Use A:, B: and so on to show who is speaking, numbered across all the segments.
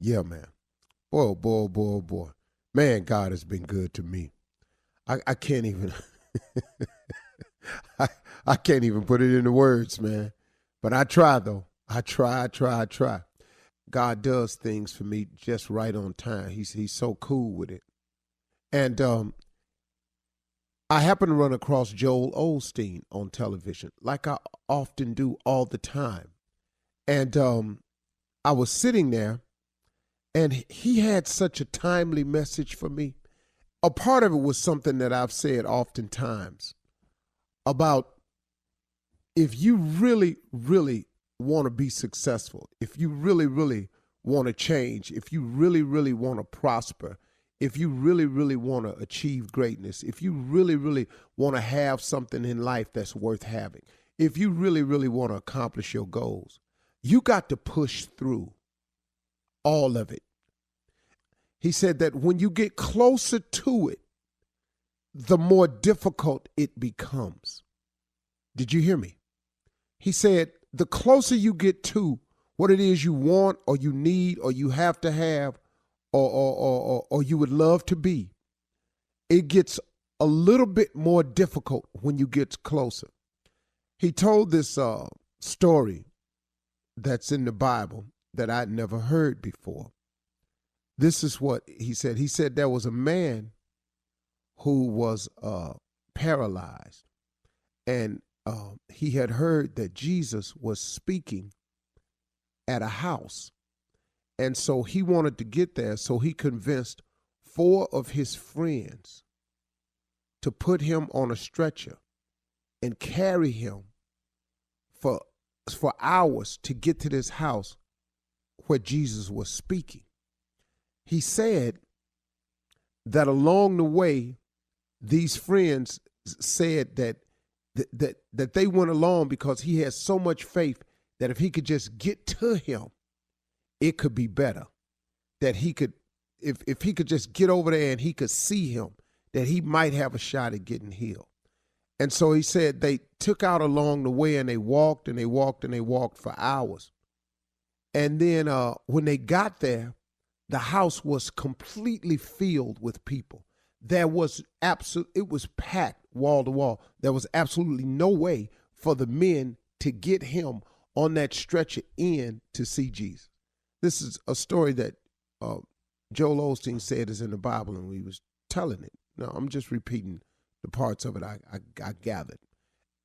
A: Yeah, man. Boy, boy, boy, boy. Man, God has been good to me. I can't even I, I can't even put it into words, man. But I try though. I try. God does things for me just right on time. He's so cool with it. And I happen to run across Joel Osteen on television, like I often do all the time. And I was sitting there, and he had such a timely message for me. A part of it was something that I've said oftentimes about if you really, really want to be successful, if you really, really want to change, if you really, really want to prosper, if you really, really want to achieve greatness, if you really, really want to have something in life that's worth having, if you really, really want to accomplish your goals, you got to push through all of it. He said that when you get closer to it, the more difficult it becomes. Did you hear me? He said, the closer you get to what it is you want or you need or you have to have or you would love to be, it gets a little bit more difficult when you get closer. He told this story that's in the Bible that I'd never heard before. This is what he said. He said there was a man who was paralyzed, and he had heard that Jesus was speaking at a house. And so he wanted to get there, so he convinced 4 of his friends to put him on a stretcher and carry him for hours to get to this house where Jesus was speaking. He said that along the way, these friends said that they went along because he had so much faith that if he could just get to him, it could be better. That he could, if he could just get over there and he could see him, that he might have a shot at getting healed. And so he said they took out along the way, and they walked and they walked and they walked for hours. And then when they got there, the house was completely filled with people. It was packed wall to wall. There was absolutely no way for the men to get him on that stretcher in to see Jesus. This is a story that Joel Osteen said is in the Bible, and we was telling it. Now, I'm just repeating the parts of it I gathered.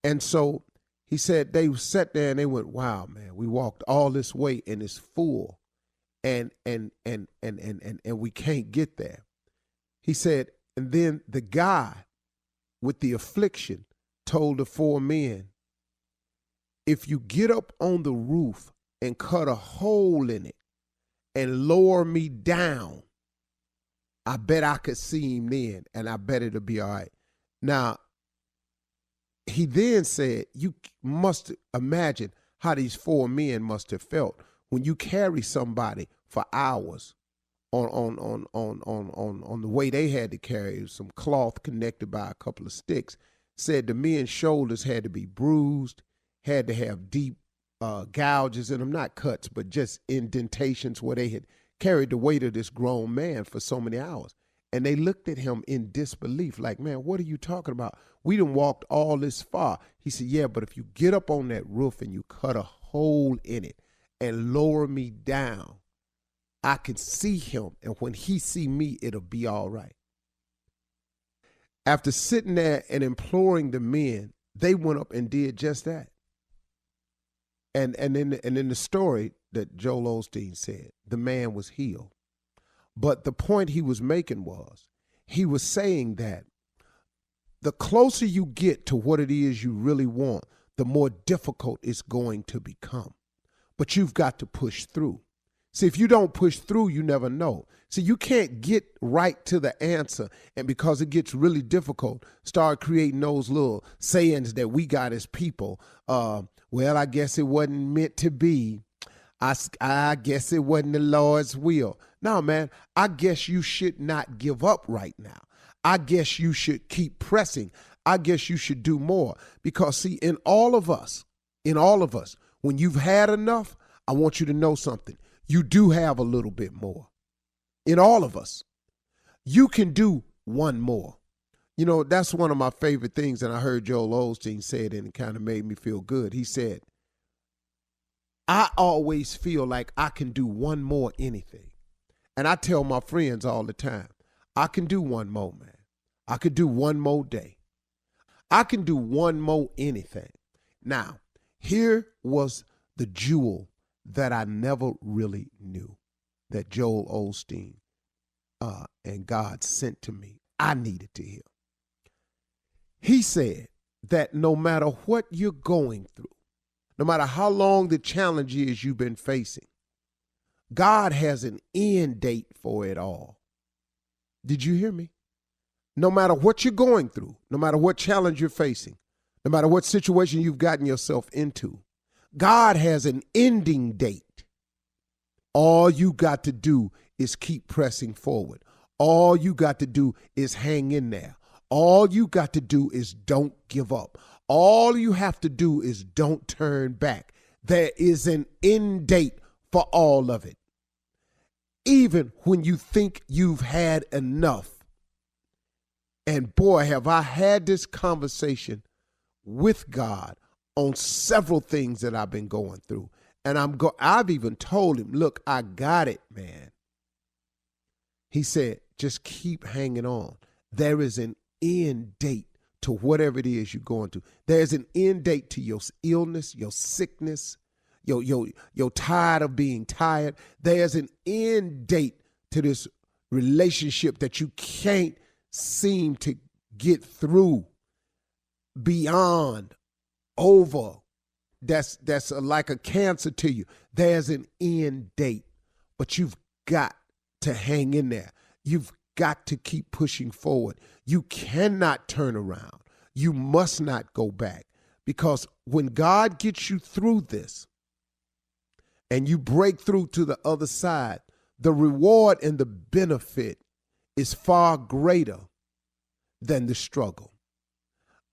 A: And so he said they sat there and they went, wow, man, we walked all this way and it's full. And we can't get there. He said, and then the guy with the affliction told the 4 men, if you get up on the roof and cut a hole in it and lower me down, I bet I could see him then, and I bet it'll be all right. Now, he then said, you must imagine how these 4 men must have felt when you carry somebody for hours on the way they had to carry some cloth connected by a couple of sticks. Said the men's shoulders had to be bruised, had to have deep gouges in them, not cuts, but just indentations where they had carried the weight of this grown man for so many hours. And they looked at him in disbelief, like, man, what are you talking about? We done walked all this far. He said, yeah, but if you get up on that roof and you cut a hole in it and lower me down, I can see him, and when he see me, it'll be all right. After sitting there and imploring the men, they went up and did just that. And in the story that Joel Osteen said, the man was healed. But the point he was making was, he was saying that the closer you get to what it is you really want, the more difficult it's going to become. But you've got to push through. See, if you don't push through, you never know. See, you can't get right to the answer, and because it gets really difficult, start creating those little sayings that we got as people. Well, I guess it wasn't meant to be. I guess it wasn't the Lord's will. No, man, I guess you should not give up right now. I guess you should keep pressing. I guess you should do more. Because, see, in all of us, when you've had enough, I want you to know something. you do have a little bit more. In all of us, you can do one more. You know, that's one of my favorite things, and I heard Joel Osteen say it, and it kind of made me feel good. He said, I always feel like I can do one more anything. And I tell my friends all the time, I can do one more, man. I could do one more day. I can do one more anything. Now, here was the jewel that I never really knew that Joel Osteen and God sent to me. I needed to hear. He said that no matter what you're going through, no matter how long the challenge is you've been facing, God has an end date for it all. Did you hear me? No matter what you're going through, no matter what challenge you're facing, no matter what situation you've gotten yourself into, God has an ending date. All you got to do is keep pressing forward. All you got to do is hang in there. All you got to do is don't give up. All you have to do is don't turn back. There is an end date for all of it. Even when you think you've had enough. And boy, have I had this conversation with God on several things that I've been going through. And I've even told him, look, I got it, man. He said, just keep hanging on. There is an end date to whatever it is you're going through. There's an end date to your illness, your sickness, you're tired of being tired. There's an end date to this relationship that you can't seem to get through, beyond, over. That's like a cancer to you. There's an end date, but you've got to hang in there. You've got to keep pushing forward. You cannot turn around. You must not go back, because when God gets you through this and you break through to the other side, the reward and the benefit is far greater than the struggle.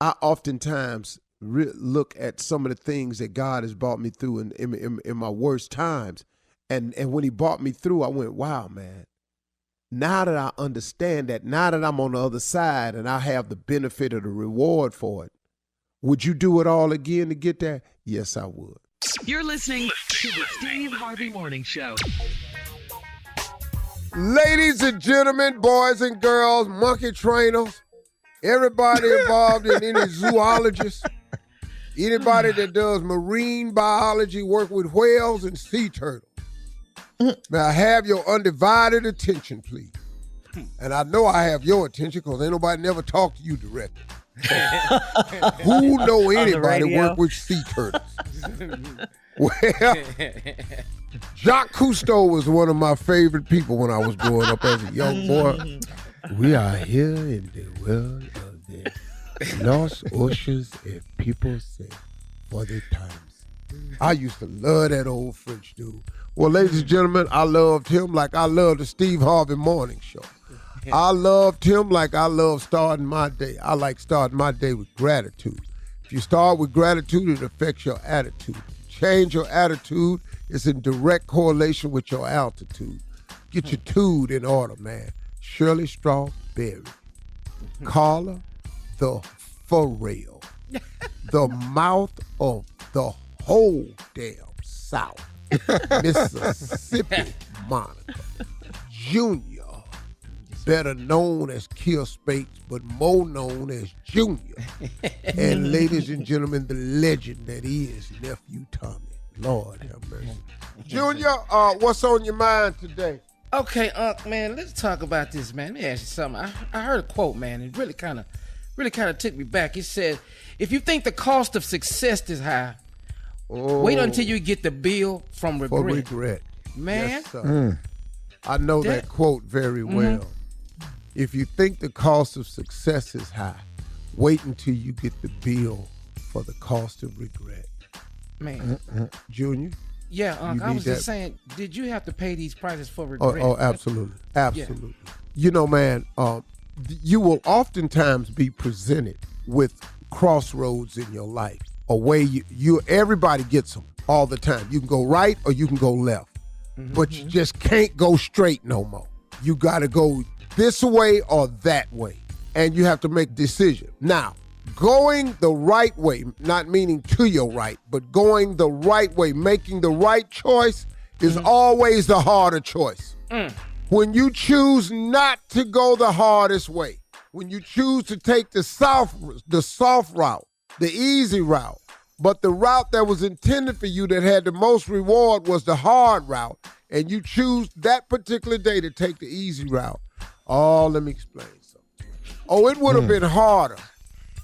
A: I oftentimes look at some of the things that God has brought me through in my worst times. And when he brought me through, I went, wow, man. Now that I understand that, now that I'm on the other side and I have the benefit of the reward for it, would you do it all again to get there? Yes, I would.
B: You're listening to the Steve Harvey Morning Show.
A: Ladies and gentlemen, boys and girls, monkey trainers, everybody involved in any zoologist, anybody that does marine biology, work with whales and sea turtles. May I have your undivided attention, please? And I know I have your attention because ain't nobody never talked to you directly. Who know anybody work with sea turtles? Well, Jacques Cousteau was one of my favorite people when I was growing up as a young boy. We are here in the world of the lost oceans, and people say, for the times. I used to love that old French dude. Well, ladies and gentlemen, I loved him like I love the Steve Harvey Morning Show. I loved him like I love starting my day. I like starting my day with gratitude. If you start with gratitude, it affects your attitude. Change your attitude. It's in direct correlation with your altitude. Get your tude in order, man. Shirley Strawberry. Carla the Pharrell. The mouth of the whole damn South. Mississippi Monica. Junior. Better known as Kill Spates, but more known as Junior. And ladies and gentlemen, the legend that is Nephew Tommy. Lord have mercy. Junior, what's on your mind today?
C: Okay, man, let's talk about this, man. Let me ask you something. I heard a quote, man. It really kind of took me back. It said, if you think the cost of success is high, wait until you get the bill from regret.
A: For regret.
C: Man.
A: Yes, sir. I know that quote very well. If you think the cost of success is high, wait until you get the bill for the cost of regret.
C: Man.
A: Junior?
C: Yeah, I was just saying, did you have to pay these prices for regret?
A: Oh, absolutely. Absolutely. Yeah. You know, man, you will oftentimes be presented with crossroads in your life, a way you everybody gets them all the time. You can go right or you can go left. but you just can't go straight no more. You got to go this way or that way, and you have to make a decision. Now, going the right way, not meaning to your right, but going the right way, making the right choice is always the harder choice. When you choose not to go the hardest way, when you choose to take the soft route, the easy route, but the route that was intended for you that had the most reward was the hard route, and you choose that particular day to take the easy route. Oh, let me explain something. Oh, it would have been harder,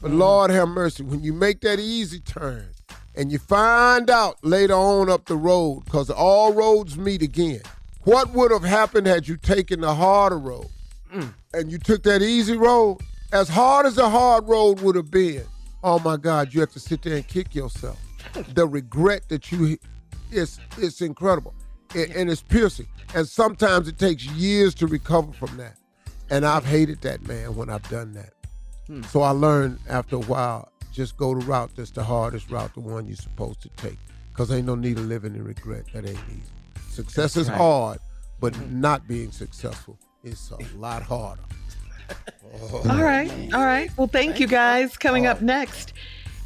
A: but Lord have mercy, when you make that easy turn and you find out later on up the road, because all roads meet again, what would have happened had you taken the harder road and you took that easy road? As hard as the hard road would have been, oh my God, you have to sit there and kick yourself. The regret that it's incredible. And it's piercing. And sometimes it takes years to recover from that. And I've hated that, man, when I've done that. So I learned after a while, just go the route that's the hardest route, the one you're supposed to take. Because ain't no need of living in regret. That ain't easy. Success is hard, but not being successful is a lot harder.
D: All right. Well, thank you, guys. Coming up next,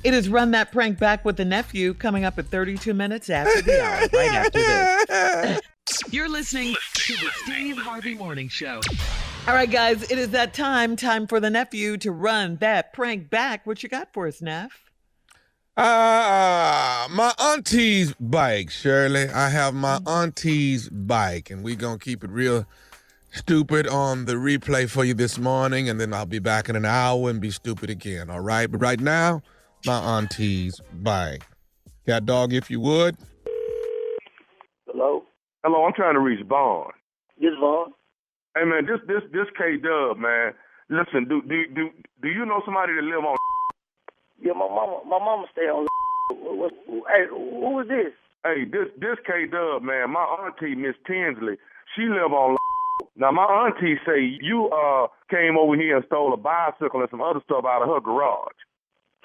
D: it is Run That Prank Back with the Nephew, coming up at 32 minutes after the hour, right after this.
B: You're listening to the Steve Harvey Morning Show.
D: All right, guys, it is that time for the Nephew to run that prank back. What you got for us, Neff?
E: My auntie's bike, Shirley. I have my auntie's bike, and we're going to keep it real stupid on the replay for you this morning, and then I'll be back in an hour and be stupid again, all right? But right now, my auntie's bike. Cat dog, if you would.
F: Hello?
G: Hello, I'm trying to reach Vaughn.
F: This Vaughn?
G: Hey man, this Kdub man. Listen, do you know somebody that live on?
F: Yeah, my mama stay on. Hey, who is this?
G: Hey, this Kdub man. My auntie Miss Tinsley, she live on. Now my auntie say you came over here and stole a bicycle and some other stuff out of her garage.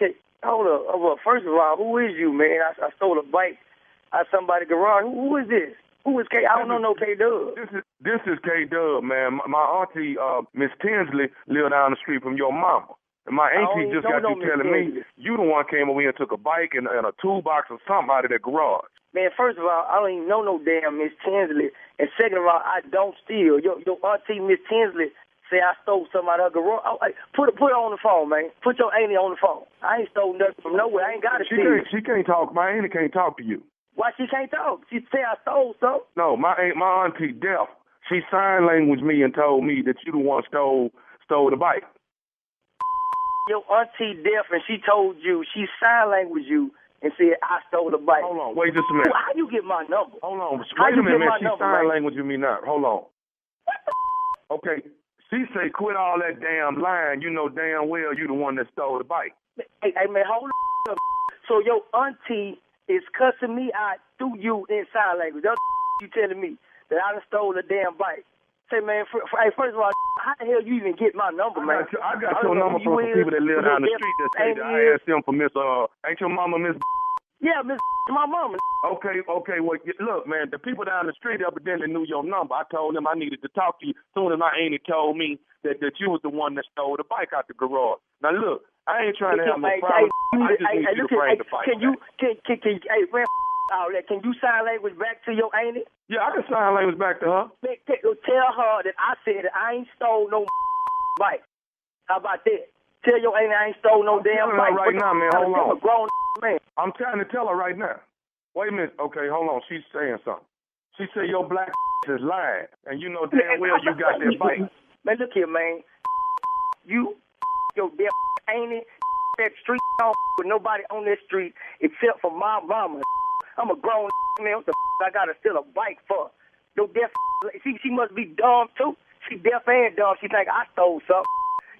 F: Okay, hold up. Well, first of all, who is you, man? I stole a bike out of somebody's garage. Who is this? Who is K? I don't know no Kdub.
G: This is Kdub, man. My auntie Miss Tinsley live down the street from your mama. And my auntie just got you telling me you the one came over here and took a bike and a toolbox or something out of their garage.
F: Man, first of all, I don't even know no damn Miss Tinsley. And second of all, I don't steal. Your auntie Miss Tinsley say I stole something out of her garage. Oh, hey, put her on the phone, man. Put your auntie on the phone. I ain't stole nothing from nowhere. I ain't got to steal.
G: She can't talk. My auntie can't talk to you.
F: Why she can't talk? She say I stole something.
G: No, my auntie deaf. She sign language me and told me that you the one stole the bike.
F: Your auntie deaf and she told you, she sign language you and said I stole the bike.
G: Hold on, wait just a minute.
F: How you get my number?
G: Hold on, wait a minute, man. She sign language with me now. Hold on. Okay, she say quit all that damn lying. You know damn well you the one that stole the bike.
F: Hey man, hold up. So your auntie is cussing me out through you in sign language. That's you telling me that I done stole the damn bike. Say, man, hey, first of all, how the hell you even get my number, man?
G: I got your number from some people that live down the street that say that I asked them for Miss, ain't your mama Miss?
F: Yeah, Miss, my mama.
G: Okay, well, look, man, the people down the street evidently knew your number. I told them I needed to talk to you. Soon as my auntie told me that you was the one that stole the bike out the garage. Now, look, I ain't trying to have no problem. I just need you to bring the bike.
F: Can you, hey, man, all that. Can you sign language back to your auntie?
G: Yeah, I can sign language back to her.
F: Tell her that I said that I ain't stole no bike. How about that? Tell your auntie I ain't stole no damn bike.
G: Right now, man, hold on.
F: I'm a grown man.
G: I'm trying to tell her right now. Wait a minute. Okay, hold on. She's saying something. She said your black is lying, and you know damn well you got that bike.
F: Man, look here, man. You, your damn auntie, that street with nobody on that street except for my mama. I'm a grown man. What the I gotta steal a bike for? Your deaf she must be dumb too. She deaf and dumb. She think I stole something.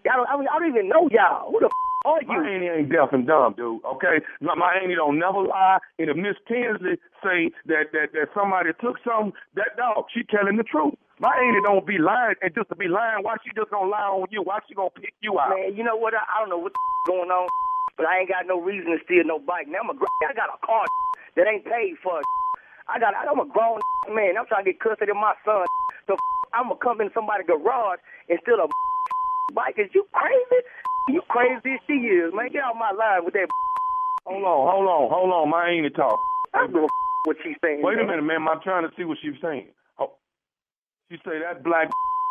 F: I don't even know y'all. Who the are you?
G: My auntie ain't deaf and dumb, dude. Okay, my auntie don't never lie. And if Miss Tinsley say that somebody took something, that dog, she telling the truth. My auntie don't be lying, and just to be lying, why she just gonna lie on you? Why she gonna pick you out?
F: Man, you know what? I don't know what's going on, but I ain't got no reason to steal no bike. Now I got a car that ain't paid for. I'm a grown man. I'm trying to get custody of my son. So I'm going to come in somebody's garage and steal a bike. Is you crazy? You crazy as she is, man. Get out my line with that.
G: Hold on. My auntie talk.
F: I don't give a what she's saying.
G: Wait a minute, man. I'm trying to see what she's saying. Oh. She say that black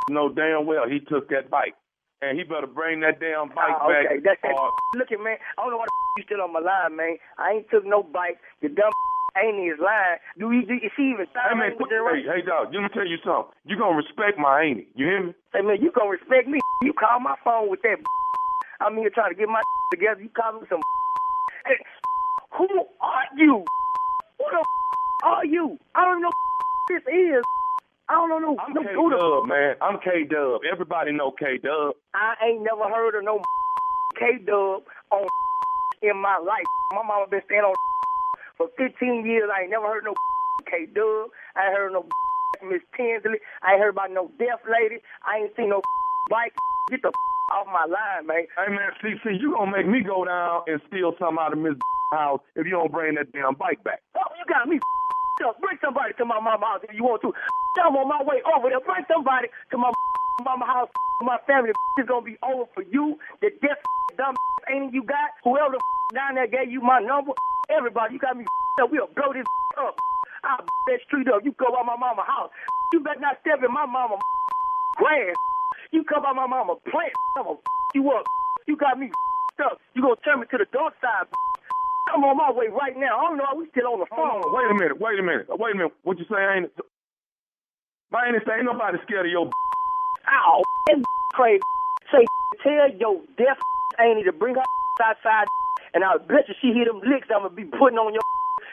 G: know damn well he took that bike. And he better bring that damn bike back.
F: Okay, that's that. Look at, man, I don't know why you still on my line, man. I ain't took no bike. The dumb ain't his line. Is she even sign language right?
G: Hey, dog, let me tell you something. You gonna respect my auntie. You hear me?
F: Hey, man, you gonna respect me. You call my phone with that. I'm here trying to get my together. You call me some. Hey, who are you? Who the are you? I don't know who this is. I don't know.
G: I'm Kdub, man. I'm Kdub. Everybody know Kdub.
F: I ain't never heard of no Kdub on in my life. My mama been staying on for 15 years. I ain't never heard no Kdub. I ain't heard no Miss Tinsley. I ain't heard about no deaf lady. I ain't seen no bike. Get the off my line, man.
G: Hey, man, see, you gonna make me go down and steal something out of Miss house if you don't bring that damn bike back.
F: Oh, you got me up. Bring somebody to my mama house if you want to. I'm on my way over there. Bring somebody to my mama house. My family is gonna be over for you. The deaf dumb ain't you got. Whoever down there gave you my number. Everybody, you got me up. We'll blow this up. I'll that street up. You go by my mama house. You better not step in my mama grass. You come by my mama plant. I'm gonna you up. You got me up. You gonna turn me to the dark side. I'm on my way right now. I don't know. We still on the phone.
G: Wait a minute. What you say? My auntie say ain't nobody scared of your.
F: Ow, crazy. Say, tell your deaf auntie to bring her outside, and I'll bet you she hear them licks I'm gonna be putting on your.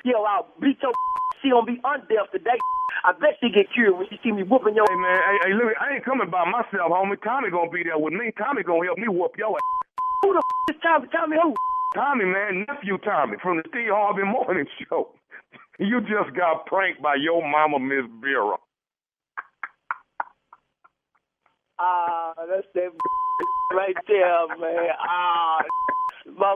F: Yo, I'll beat your. She gonna be undeaf today. I bet she get cured when she see me whooping your.
G: Hey man, hey, look, I ain't coming by myself, homie. Tommy gonna be there with me. Tommy gonna help me whoop your ass.
F: Who the is Tommy? Tommy who?
G: Tommy, man, nephew Tommy from the Steve Harvey Morning Show. You just got pranked by your mama, Miss Vera.
F: That's that right there, man. My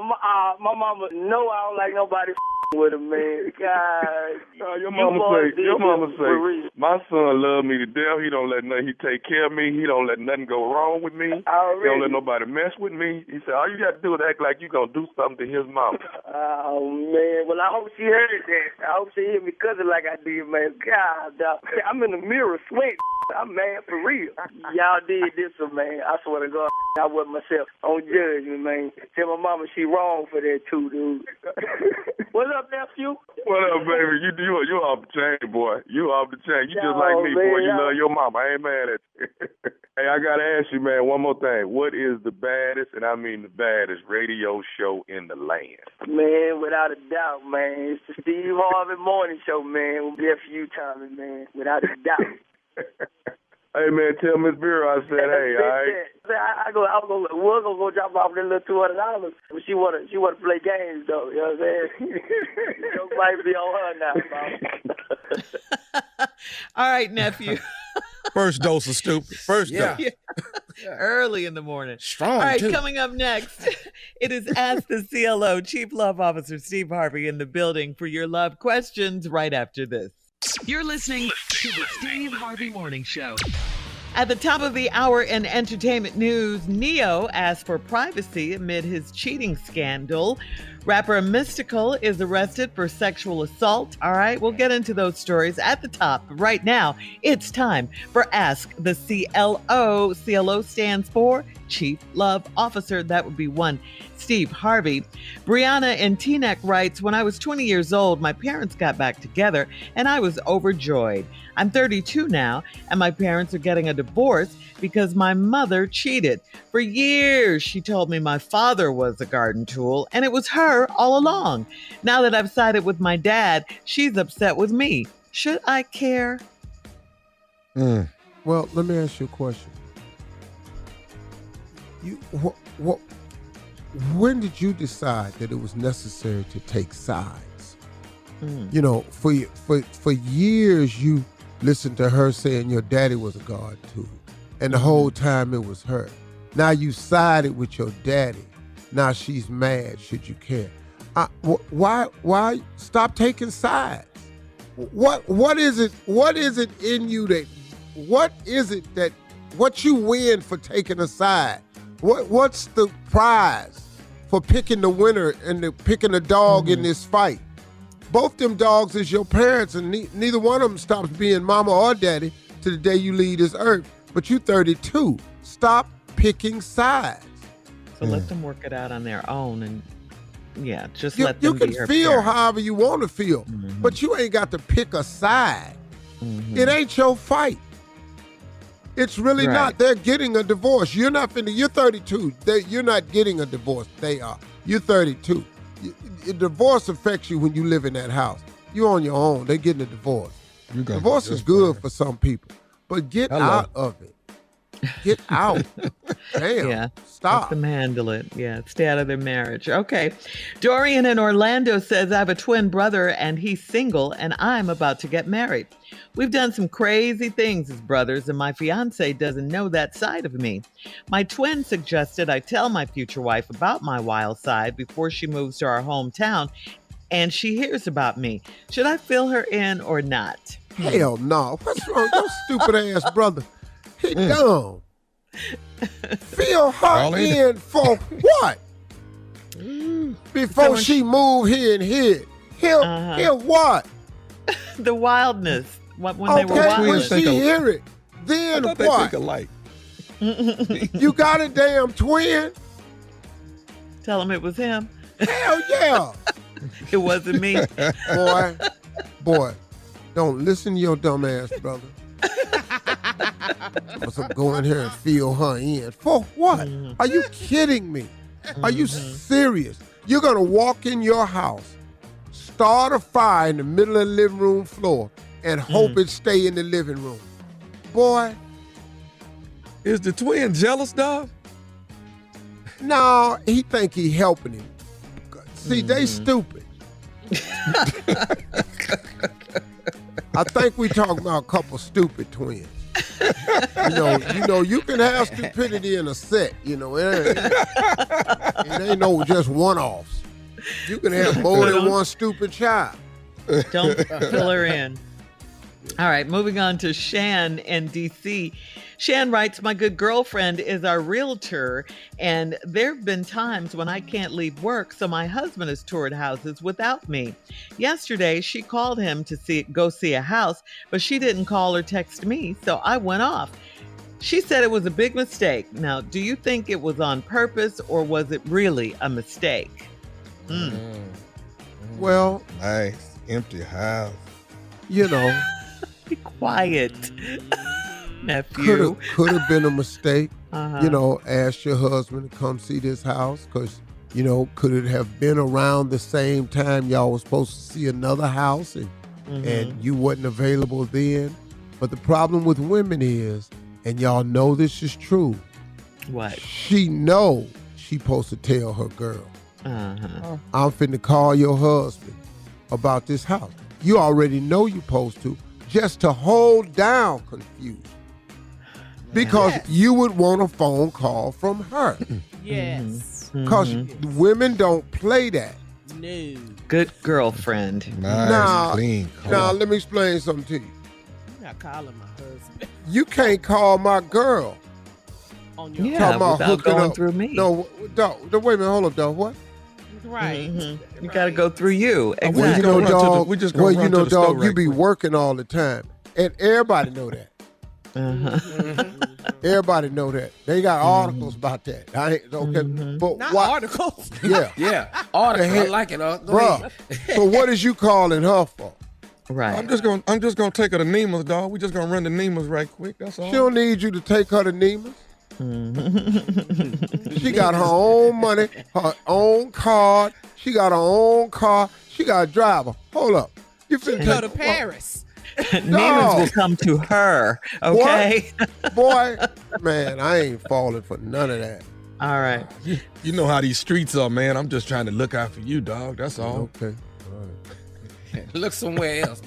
F: mama know I don't like nobody with him, man. God,
G: your mama say, my son love me to death. He don't let nothing. He take care of me. He don't let nothing go wrong with me. He don't let nobody mess with me. He said, all you got to do is act like you gonna do something to his mama.
F: Oh man, well I hope she heard that. I hope she hear me cousin like I did, man. God, I'm in the mirror sweating. I'm mad for real. Y'all did this one, man. I swear to God, I wasn't myself. Don't judge me, man. Tell my mama she wrong for that too, dude. What's up, nephew?
G: What up, baby? You off the chain, boy. You off the chain. You just like me, boy. You love your mama. I ain't mad at you. Hey, I gotta ask you, man, one more thing. What is the baddest, and I mean the baddest, radio show in the land?
F: Man, without a doubt, man. It's the Steve Harvey Morning Show, man. With nephew Tommy, man. Without a doubt.
G: Hey man, tell Miss Vera I said hey, all right.
F: We're gonna go drop off that little $200, but she wanna play games though. You know what I'm saying? Joke might be on her now, Mom.
D: All right, nephew.
E: First dose of stupid. First dose.
D: Yeah. Early in the morning.
C: Strong.
D: All right,
C: too.
D: coming up next, it is Ask the CLO, Chief Love Officer Steve Harvey in the building for your love questions right after this.
B: You're listening to the Steve Harvey Morning Show.
D: At the top of the hour in entertainment news, Neo asked for privacy amid his cheating scandal. Rapper Mystical is arrested for sexual assault. All right, we'll get into those stories at the top. But right now, it's time for Ask the CLO. CLO stands for Chief Love Officer. That would be one Steve Harvey. Brianna in Teaneck writes, when I was 20 years old, my parents got back together and I was overjoyed. I'm 32 now and my parents are getting a divorce because my mother cheated. For years, she told me my father was a garden tool and it was her all along. Now that I've sided with my dad, she's upset with me. Should I care?
A: Well, let me ask you a question. When did you decide that it was necessary to take sides? You know, for years you listened to her saying your daddy was a guard tool, and the whole time it was her. Now you sided with your daddy. Now she's mad. Should you care? Why stop taking sides? What is it? What is it in you that? What is it that? What you win for taking a side? What's the prize for picking the winner and picking a dog in this fight? Both them dogs is your parents, and neither one of them stops being mama or daddy to the day you leave this earth. But you 32. Stop picking sides.
D: So let them work it out on their own, and just let
A: you
D: them
A: can
D: be her
A: feel
D: parent.
A: however you want to feel, but you ain't got to pick a side. It ain't your fight. It's really not. They're getting a divorce. You're not finna. You're 32. You're not getting a divorce. They are. You're 32. Divorce affects you when you live in that house. You're on your own. They're getting a divorce. Divorce is good for some people, but get out of it. Get out. Damn.
D: Yeah.
A: Stop.
D: Let them handle it. Yeah. Stay out of their marriage. Okay. Dorian in Orlando says, I have a twin brother and he's single and I'm about to get married. We've done some crazy things as brothers and my fiance doesn't know that side of me. My twin suggested I tell my future wife about my wild side before she moves to our hometown and she hears about me. Should I fill her in or not?
A: Hell no. What's wrong with your stupid ass brother? He dumb. Fill her in for what? Before she move here and here. Hear what?
D: The wildness. When they were wild.
A: When she hear it, then
E: I thought
A: what?
E: they think alike.
A: You got a damn twin?
D: Tell him it was him.
A: Hell yeah.
D: It wasn't me.
A: Boy, don't listen to your dumb ass brother. So go in here and fill her in. For what? Are you kidding me? Are you serious? You're going to walk in your house, start a fire in the middle of the living room floor, and hope it stay in the living room. Boy.
E: Is the twin jealous, dog?
A: No, he think he helping him. See, they stupid. I think we talking about a couple stupid twins. You know, you can have stupidity in a set. It ain't no just one-offs. You can have more than one stupid child.
D: Don't fill her in. All right, moving on to Shan in D.C. Shan writes, my good girlfriend is our realtor, and there have been times when I can't leave work, so my husband has toured houses without me. Yesterday, she called him to go see a house, but she didn't call or text me, so I went off. She said it was a big mistake. Now, do you think it was on purpose, or was it really a mistake?
A: Well,
E: nice. Empty house.
D: Be quiet, nephew.
A: Could have been a mistake. Ask your husband to come see this house because, could it have been around the same time y'all was supposed to see another house and you wasn't available then? But the problem with women is, and y'all know this is true.
D: What?
A: She know she supposed to tell her girl. I'm finna call your husband about this house. You already know you're supposed to, just to hold down confusion. Because you would want a phone call from her.
H: Yes.
A: Because women don't play that.
H: No.
D: Good girlfriend.
E: Nice, clean.
A: Now, let me explain something to you.
H: You're not calling my husband.
A: You can't call my girl.
H: On your
D: Yeah,
A: Talking about
D: without
A: hooking
D: going
A: up.
D: through me.
A: No, dog, wait a minute, hold up, dog. What?
H: Right.
D: You got to go through you.
A: Well,
D: Exactly.
A: dog, you
E: right
A: be
E: quick.
A: working all the time. And everybody know that. Everybody know that. They got articles about that. I ain't okay, but
H: Not
A: what?
H: articles.
A: Yeah,
C: Article.
A: The
C: I
A: heck?
C: like it. Go
A: Bruh.
C: ahead.
A: So what is you calling her for?
D: Right.
E: I'm just gonna take her to Nemo's, dog. We just gonna run to Nemo's right quick. That's all.
A: She don't need you to take her to Neiman's. She got her own money, her own card. She got her own car. She got a driver. Hold up. You finna
H: Go to Paris.
D: Neiman's will come to her. Okay.
A: Boy, man, I ain't falling for none of that.
D: All right.
E: You know how these streets are, man. I'm just trying to look out for you, dog. That's all.
A: Okay.
C: Look somewhere else.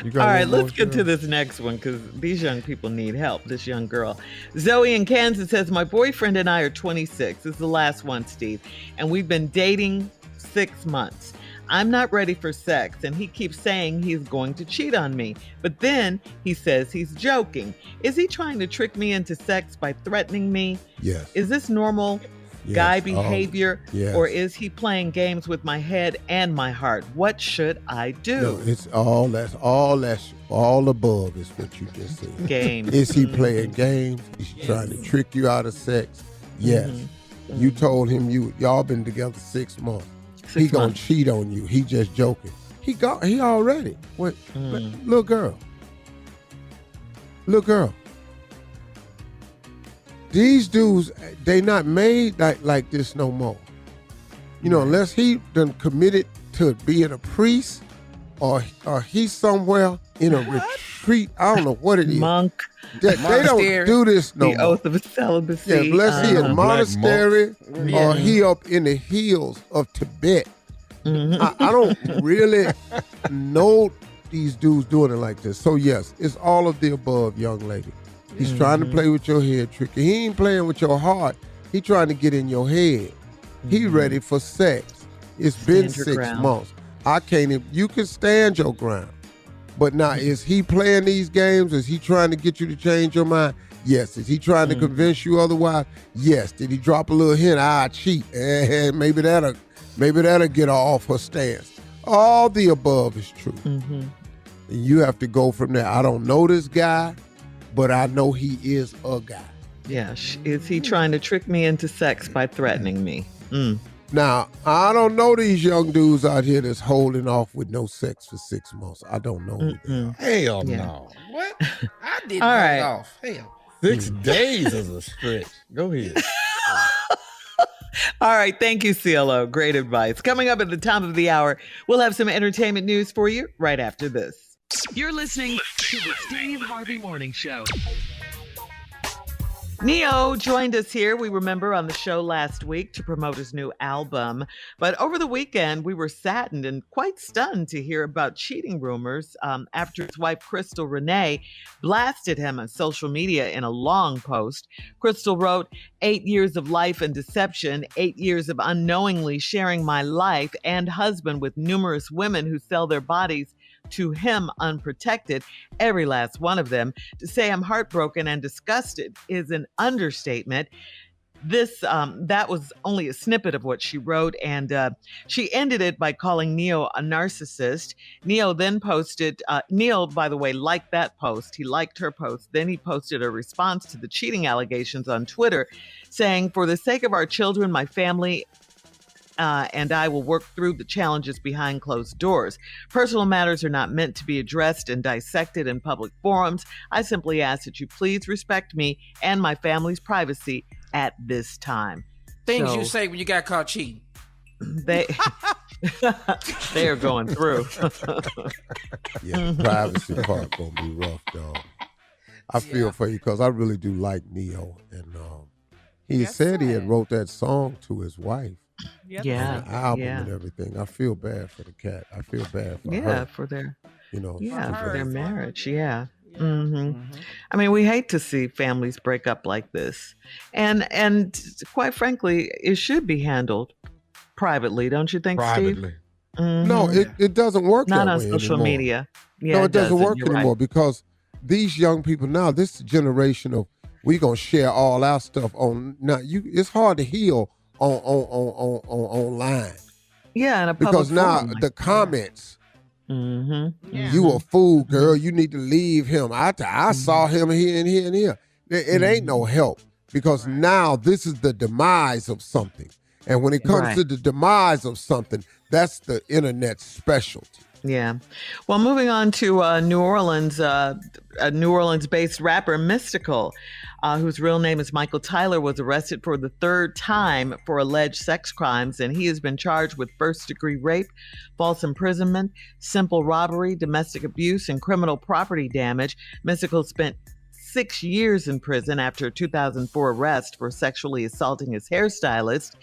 A: You got
D: All right,
A: one more,
D: let's get to this next one because these young people need help. This young girl. Zoe in Kansas says, my boyfriend and I are 26. This is the last one, Steve. And we've been dating 6 months. I'm not ready for sex, and he keeps saying he's going to cheat on me. But then he says he's joking. Is he trying to trick me into sex by threatening me?
A: Yes.
D: Is this normal
A: Yes.
D: guy behavior,
A: yes.
D: or is he playing games with my head and my heart? What should I do?
A: No, it's all above is what you just said.
D: Games.
A: Is he playing games? Is he trying to trick you out of sex? Yes. You told him y'all been together 6 months. He gonna cheat on you. He just joking. He already. What? Little girl. These dudes, they not made like this no more. You know, unless he done committed to being a priest or he's somewhere in a retreat. I don't know what it is.
D: Monk.
A: They don't do this no
D: the
A: more.
D: oth of celibacy.
A: Yeah, unless he in monastery or he up in the hills of Tibet. I don't really know these dudes doing it like this. So yes, it's all of the above, young lady. He's trying to play with your head, tricky. He ain't playing with your heart. He trying to get in your head. He ready for sex. It's been 6 months. I can't even, you can stand your ground. But now, is he playing these games? Is he trying to get you to change your mind? Yes. Is he trying to convince you otherwise? Yes. Did he drop a little hint? I cheat. Maybe that'll get her off her stance. All the above is true. And you have to go from there. I don't know this guy, but I know he is a guy.
D: Yeah. Is he trying to trick me into sex by threatening me?
A: Now, I don't know these young dudes out here that's holding off with no sex for 6 months. I don't know who they are.
E: Hell no.
C: What? I didn't
D: All
C: hold
D: right.
C: off. Hell.
E: 6 days is a stretch. Go ahead.
D: All right. Thank you, CLO. Great advice. Coming up at the top of the hour, we'll have some entertainment news for you right after this.
B: You're listening to the Steve Harvey Morning Show.
D: Neo joined us here, we remember, on the show last week to promote his new album. But over the weekend, we were saddened and quite stunned to hear about cheating rumors after his wife, Crystal Renee, blasted him on social media in a long post. Crystal wrote, 8 years of life and deception, 8 years of unknowingly sharing my life and husband with numerous women who sell their bodies to him unprotected, every last one of them. To say I'm heartbroken and disgusted is an understatement. That was only a snippet of what she wrote, and she ended it by calling Neo a narcissist. Neo then posted, Neo, by the way, liked that post. He liked her post. Then he posted a response to the cheating allegations on Twitter, saying, for the sake of our children, my family, and I will work through the challenges behind closed doors. Personal matters are not meant to be addressed and dissected in public forums. I simply ask that you please respect me and my family's privacy at this time.
C: Things you say when you got caught cheating.
D: They are going through.
A: Yeah, the privacy part gonna be rough, dog. I feel for you because I really do like Neo, and he said he had wrote that song to his wife.
D: Yeah,
A: an album and everything. I feel bad for the cat. I feel bad for her.
D: For their,
A: for
D: their marriage. Yeah. I mean, we hate to see families break up like this, and quite frankly, it should be handled privately, don't you think,
E: Privately.
D: Steve?
A: No, it doesn't work
D: not
A: that
D: on
A: way
D: social
A: anymore.
D: media. Yeah,
A: No, it doesn't work
D: You're
A: anymore
D: right.
A: because these young people now, this generation of we gonna share all our stuff on. Now, it's hard to heal on online.
D: Yeah, in a
A: because
D: public
A: now
D: forum,
A: the comments. You a fool, girl. You need to leave him. I saw him here and here and here. It ain't no help because now this is the demise of something. And when it comes to the demise of something, that's the internet's specialty.
D: Yeah. Well, moving on to New Orleans, a New Orleans-based rapper Mystical, whose real name is Michael Tyler, was arrested for the third time for alleged sex crimes, and he has been charged with first-degree rape, false imprisonment, simple robbery, domestic abuse, and criminal property damage. Mystical spent 6 years in prison after a 2004 arrest for sexually assaulting his hairstylist,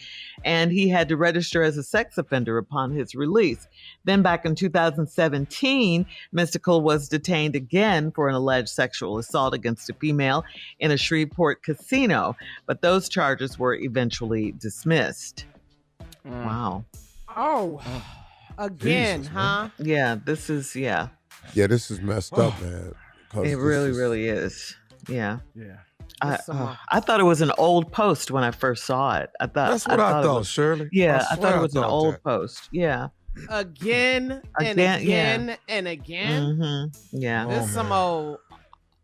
D: and he had to register as a sex offender upon his release. Then back in 2017, Mystical was detained again for an alleged sexual assault against a female in a Shreveport casino, but those charges were eventually dismissed. Wow.
H: Oh. Again,
A: Jesus,
H: huh?
D: Yeah, this is
A: Yeah, this is messed up, man. 'Cause
D: It
A: this
D: really,
A: is-
D: really is. Yeah.
C: Yeah.
D: I thought it was an old post when I first saw it.
E: That's what I
D: it
E: thought,
D: was-
E: Shirley.
D: Yeah, I
E: swear
D: thought it was an
E: thought
D: old
E: that.
D: post. Yeah.
H: Again and
D: Again,
H: again and again.
D: Mm-hmm. Yeah.
E: Oh,
H: This some
E: man.
H: old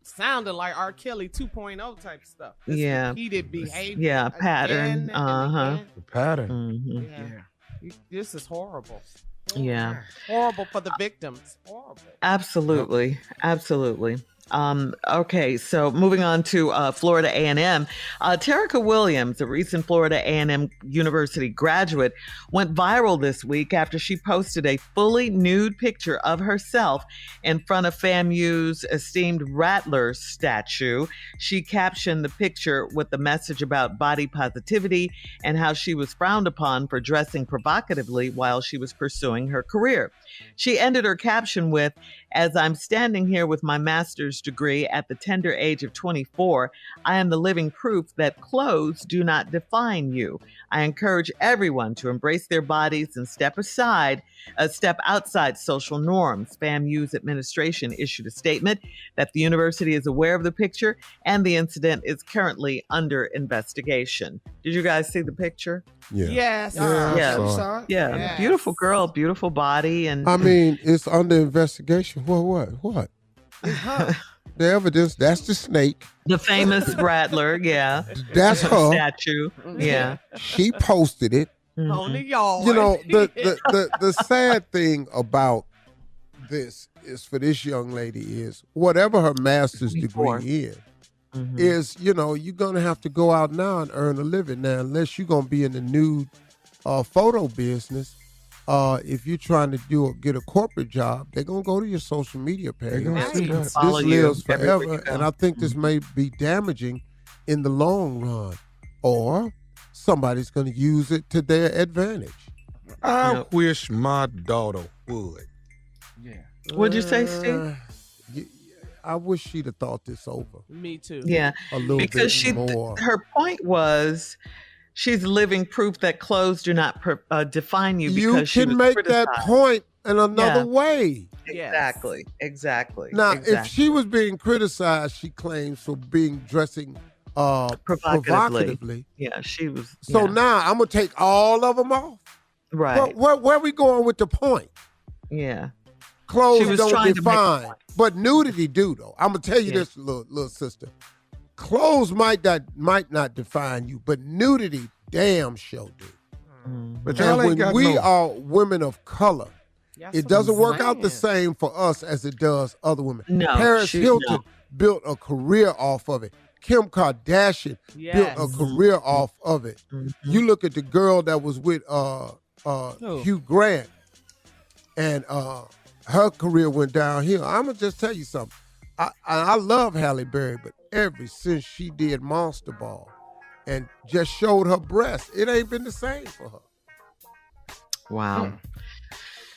H: sounded like R. Kelly 2.0 type stuff. This
D: Yeah.
H: repeated behavior.
D: Yeah, pattern.
H: again and
D: Uh-huh.
H: again.
E: The pattern.
D: Mm-hmm.
H: Yeah. This is horrible.
D: Yeah.
H: Horrible for the victims. Horrible.
D: Absolutely. Absolutely. Okay, so moving on to Florida A&M. Terica Williams, a recent Florida A&M University graduate, went viral this week after she posted a fully nude picture of herself in front of FAMU's esteemed Rattler statue. She captioned the picture with the message about body positivity and how she was frowned upon for dressing provocatively while she was pursuing her career. She ended her caption with, "As I'm standing here with my master's degree at the tender age of 24, I am the living proof that clothes do not define you. I encourage everyone to embrace their bodies and step outside social norms." FAMU's administration issued a statement that the university is aware of the picture and the incident is currently under investigation. Did you guys see the picture?
A: Yeah.
H: Yes.
A: Yeah, I
D: Yeah.
A: saw it.
C: Saw it?
D: Yeah,
H: Yes.
D: beautiful girl, beautiful body, and
A: I mean, it's under investigation. What? The evidence, that's the snake.
D: the famous Rattler, yeah,
A: That's her.
D: statue, yeah.
A: She posted it.
D: Mhm.
H: On the yard.
A: You know, the sad thing about this is for this young lady is whatever her master's
D: 24.
A: degree is,
D: Mhm.
A: is, you're going to have to go out now and earn a living now, unless you're going to be in the nude photo business. If you're trying to get a corporate job, they're going to go to your social media page.
E: gonna see that.
A: This
D: Follow you
A: lives
D: everywhere you
A: forever,
D: go.
A: and I think this may be damaging in the long run, or somebody's going to use it to their advantage.
E: I
D: Yep.
E: wish my daughter would.
C: Yeah.
D: What'd you say, Steve?
A: Y- I wish she'd have thought this over
H: Me too.
D: Yeah,
A: a little
D: because
A: bit more.
D: her point was she's living proof that clothes do not define you.
A: You
D: Because she
A: can
D: was
A: make that
D: criticized.
A: point in another
D: Yeah.
A: way.
D: Exactly.
A: Now,
D: exactly.
A: if she was being criticized, she claims, for dressing provocatively.
D: Yeah, she was.
A: So
D: yeah,
A: now I'm gonna take all of them off.
D: right.
A: Where are we going with the point?
D: Yeah. She
A: Clothes
D: was
A: don't
D: trying to make a
A: define,
D: point.
A: but nudity do though. I'm gonna tell you
D: Yeah.
A: this, little sister. Clothes might not define you, but nudity damn sure do.
D: Mhm.
E: But
A: And
E: y'all ain't
A: when
E: got
A: we
E: no.
A: are women of color,
H: That's
A: it
H: what
A: doesn't
H: I'm
A: work out the
H: saying.
A: same for us as it does other women.
D: No,
A: Paris Hilton
D: no.
A: built a career off of it. Kim Kardashian
H: Yes.
A: built a career off of it.
D: Mhm.
A: You look at the girl that was with Hugh Grant, and her career went downhill. I'm gonna just tell you something. I love Halle Berry, but ever since she did Monster Ball and just showed her breasts, it ain't been the same for her.
D: Wow.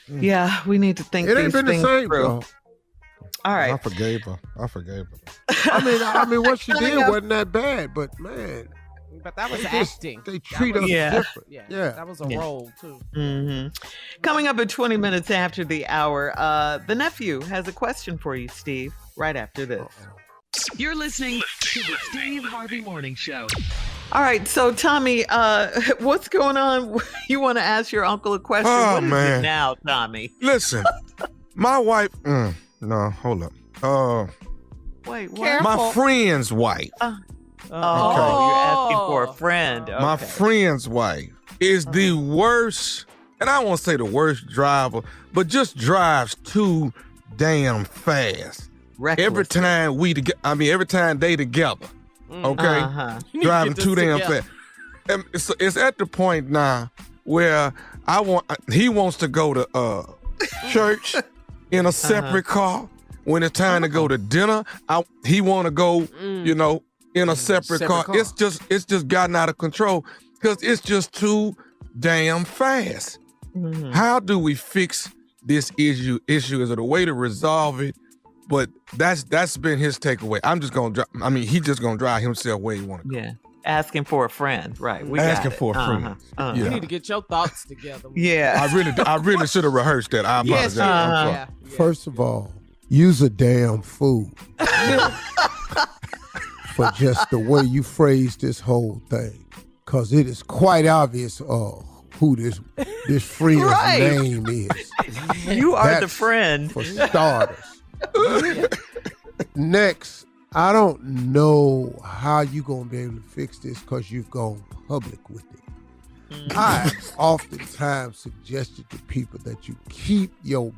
D: Yeah, we need to think
A: It ain't
D: these
A: been the
D: things
A: same
D: through.
A: for her.
D: All
E: I
D: right.
E: forgave her.
A: I mean, what she
D: Coming
A: did
D: up-
A: wasn't that bad, but man,
H: But that was
A: they just-
H: acting.
A: they treat
H: That
A: us
H: was-
D: Yeah.
A: different.
H: Yeah.
A: Yeah.
H: That was a
D: Yeah.
H: role too.
D: hmm Coming up at 20 minutes after the hour, the nephew has a question for you, Steve, right after this.
B: You're listening to the Steve Harvey Morning Show.
D: All right, so Tommy, what's going on? You want to ask your uncle a question?
E: Oh,
D: What is
E: man.
D: it now, Tommy?
E: Listen, my wife. No, hold up.
D: Wait, what?
H: Careful.
E: My friend's wife.
D: Oh, you're asking for a friend.
E: My
D: Okay.
E: friend's wife is the worst, and I won't say the worst driver, but just drives too damn fast.
D: Reckless.
E: Every time every time they together, okay,
D: Uh-huh.
H: You need to
E: driving
H: get
E: too
H: this
E: damn
H: together.
E: fast. And it's at the point now where he wants to go to church in a separate car. When it's time to go to dinner, he want to go, in a separate car. It's just gotten out of control because it's just too damn fast.
D: Mhm.
E: How do we fix this issue? Is there a way to resolve it? But that's been his takeaway. I'm just gonna drive. He's just gonna drive himself where he want to go.
D: Yeah. Asking for a friend, right? We
E: Asking
D: got it.
E: for a friend.
D: Uh-huh.
H: You
E: Yeah.
H: need to get your thoughts together.
D: Yeah.
E: I really should have rehearsed that. I apologize.
H: Yes,
E: I'm sorry.
H: yeah.
A: First of all, use a damn fool for just the way you phrase this whole thing, because it is quite obvious who this friend's
D: Right.
A: name is.
D: You are the
A: That's
D: friend.
A: For starters. Next, I don't know how you going to be able to fix this because you've gone public with it. I oftentimes suggested to people that you keep your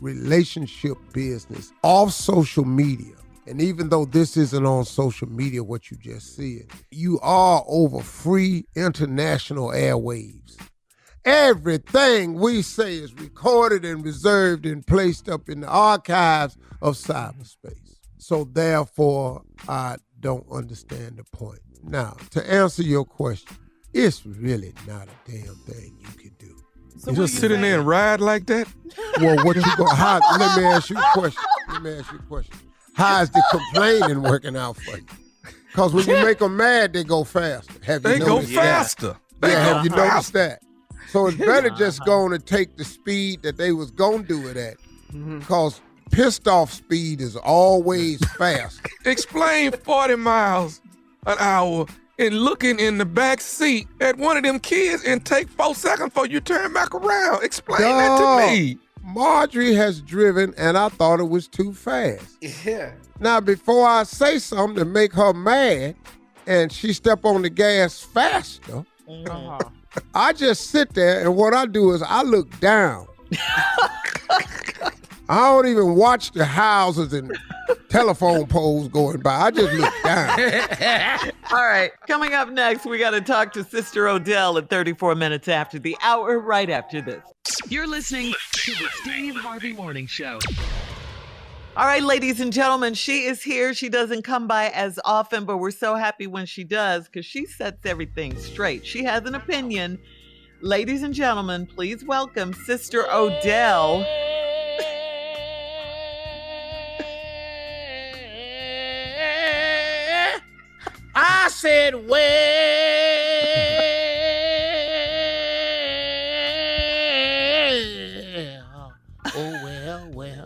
A: relationship business off social media. And even though this isn't on social media, what you just said, you are over free international airwaves. Everything we say is recorded and reserved and placed up in the archives of cyberspace. So therefore, I don't understand the point. Now, to answer your question, it's really not a damn thing you can do.
H: So
E: You
H: what
E: just sit in there and ride like that?
A: Well, what you go? Let me ask you a question. How is the complaining working out for you? Because when you make them mad, they go faster. Have you
E: They go
A: noticed that?
E: faster.
A: Have you noticed that? So it's better just going to take the speed that they was going to do it at. Because pissed off speed is always fast.
E: Explain 40 miles an hour and looking in the back seat at one of them kids and take 4 seconds before you turn back around. Explain that to me.
A: Marjorie has driven, and I thought it was too fast.
C: Yeah.
A: Now, before I say something to make her mad, and she step on the gas faster, I just sit there, and what I do is I look down. I don't even watch the houses and telephone poles going by. I just look down.
D: All right. Coming up next, we got to talk to Sister Odell at 34 minutes after the hour, right after this.
B: You're listening to the Steve Harvey Morning Show.
D: All right, ladies and gentlemen, she is here. She doesn't come by as often, but we're so happy when she does because she sets everything straight. She has an opinion. Ladies and gentlemen, please welcome Sister Odell.
C: I said, well.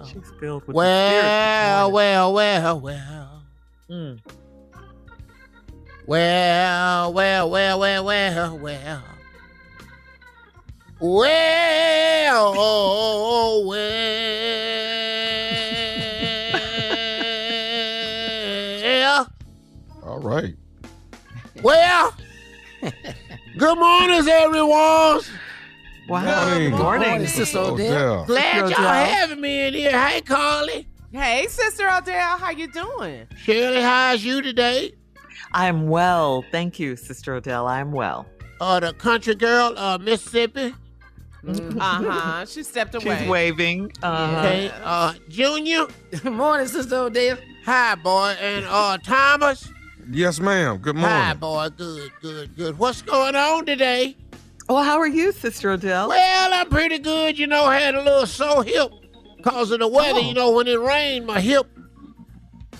D: She's filled with
C: Well. Well.
E: All right.
C: Well, good morning, everyone.
D: Wow. Good morning.
C: Sister
E: Odell.
C: Glad y'all having me in here. Hey, Carly.
H: Hey, Sister Odell, how you doing?
C: Shirley, how's you today?
D: I'm well. Thank you, Sister Odell. I'm well.
C: The country girl, Mississippi.
H: She stepped away.
D: She's waving.
C: Okay. Junior. Good morning, Sister Odell. Hi, boy. And Thomas.
E: Yes, ma'am. Good morning.
C: Hi, boy. Good. What's going on today?
D: Well, how are you, Sister Odell?
C: Well, I'm pretty good. Had a little sore hip because of the weather. When it rained, my hip.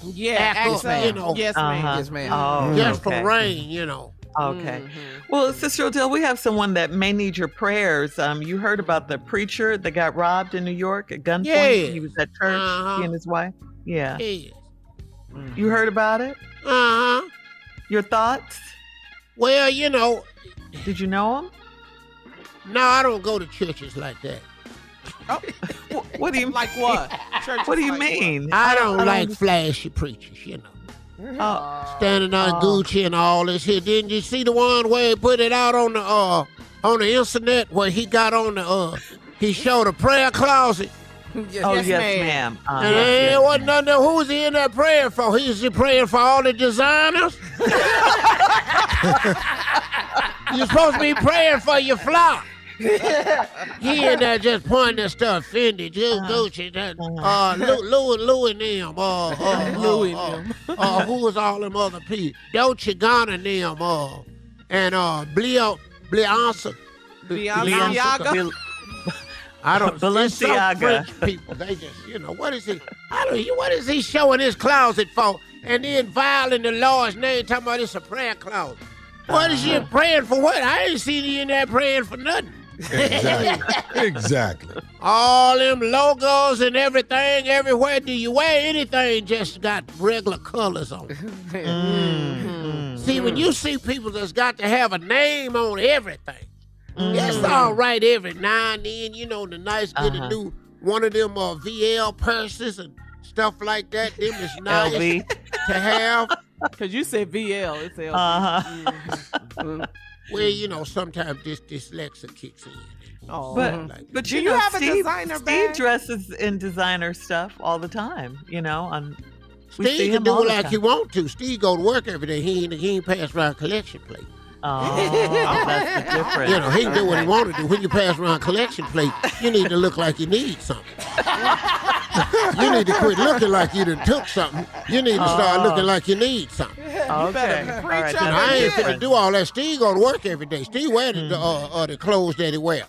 H: Yeah,
C: Yes, ma'am.
H: Yes, ma'am. Yes, ma'am.
D: Oh,
C: Just
D: okay.
C: from rain,
D: Okay. Well, Sister Odell, we have someone that may need your prayers. You heard about the preacher that got robbed in New York at gunpoint?
C: Yeah.
D: He was at church, he and his wife? Yeah.
C: Yes.
D: You heard about it?
C: Uh-huh.
D: Your thoughts?
C: Well,
D: Did you know him?
C: no, I don't go to churches like that.
D: What do you
H: Like what?
D: What do you mean?
C: I don't like flashy preachers,
D: Oh,
C: standing on GuccI and all this here. Didn't you see the one where he put it out on the internet where he got on the he showed a prayer closet?
D: yes, ma'am.
C: And there wasn't nothing there. Who was he in there praying for? He was praying for all the designers? You're supposed to be praying for your flock. He in there just pointing at stuff, Fendi, Gucci, Louis and them, Louis and them. Who was all them other people? Dolce Gabbana and them, and Beyonce.
H: Beyonce.
C: I don't.
D: Balenciaga.
C: French people, they just, what is he? What is he showing his closet for? And then violating the Lord's name, talking about it's a prayer closet.
I: What is she praying for? What? I ain't seen you in there praying for nothing.
E: Exactly.
I: All them logos and everything everywhere. Do you wear anything just got regular colors on it? See, when you see people that's got to have a name on everything, it's all right every now and then, the nice good to do one of them VL purses and stuff like that. Them is nice to have.
H: Because you said VL, it's LV.
I: Well, sometimes this dyslexia kicks in.
H: Oh.
D: But
H: Do you have a designer
D: Steve
H: bag?
D: dresses in designer stuff all the time, we see
I: Steve
D: him
I: can
D: all
I: do
D: the
I: like
D: time.
I: he want to. Steve go to work every day. He ain't pass around collection plate.
D: Oh, that's the difference.
I: He can do what he want to do. When you pass around collection plate, you need to look like you need something. You need to quit looking like you done took something. You need to start looking like you need something.
D: Okay. All right,
I: And I ain't finna do all that. Steve go to work every day. Steve wear the clothes that he wear.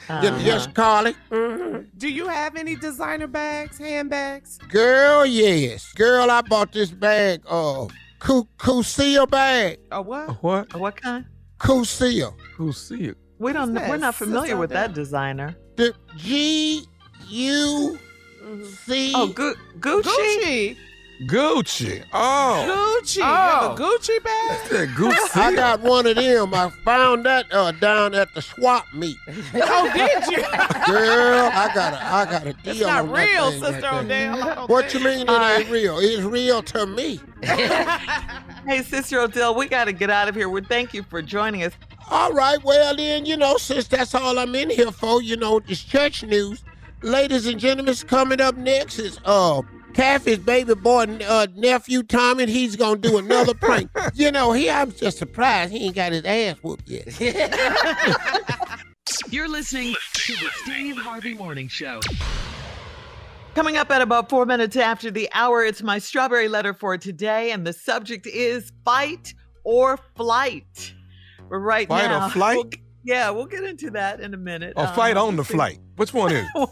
I: Yes, Carly?
H: Do you have any designer bags, handbags?
I: Girl, yes. Girl, I bought this bag, GuccI bag.
H: A what?
E: What?
D: What kind?
I: GuccI.
E: Who see it?
D: We're not familiar with that
H: Sister.
D: designer.
I: The GUC.
D: Oh, Gucci.
E: GuccI. Oh.
H: Gucci. You have a Gucci bag?
E: That Gucci.
I: I got one of them. I found that down at the swap meet.
H: Oh, did you?
I: Girl, I got a deal
H: It's not
I: on
H: real,
I: that thing
H: Sister
I: right there.
H: Odell. I don't
I: What you
H: think.
I: mean it ain't real? It's real to me.
D: Hey, Sister Odell, we got to get out of here. Thank you for joining us.
I: All right, well then, since that's all I'm in here for, it's church news. Ladies and gentlemen, coming up next is Kathy's baby boy nephew Tommy. He's gonna do another prank. I'm just surprised he ain't got his ass whooped yet.
B: You're listening to the Steve Harvey Morning Show.
D: Coming up at about 4 minutes after the hour, it's my strawberry letter for today, and the subject is fight or flight. But right
E: Fight
D: now,
E: or flight?
D: we'll get into that in a minute.
E: Or fight on the flight. Which one is it?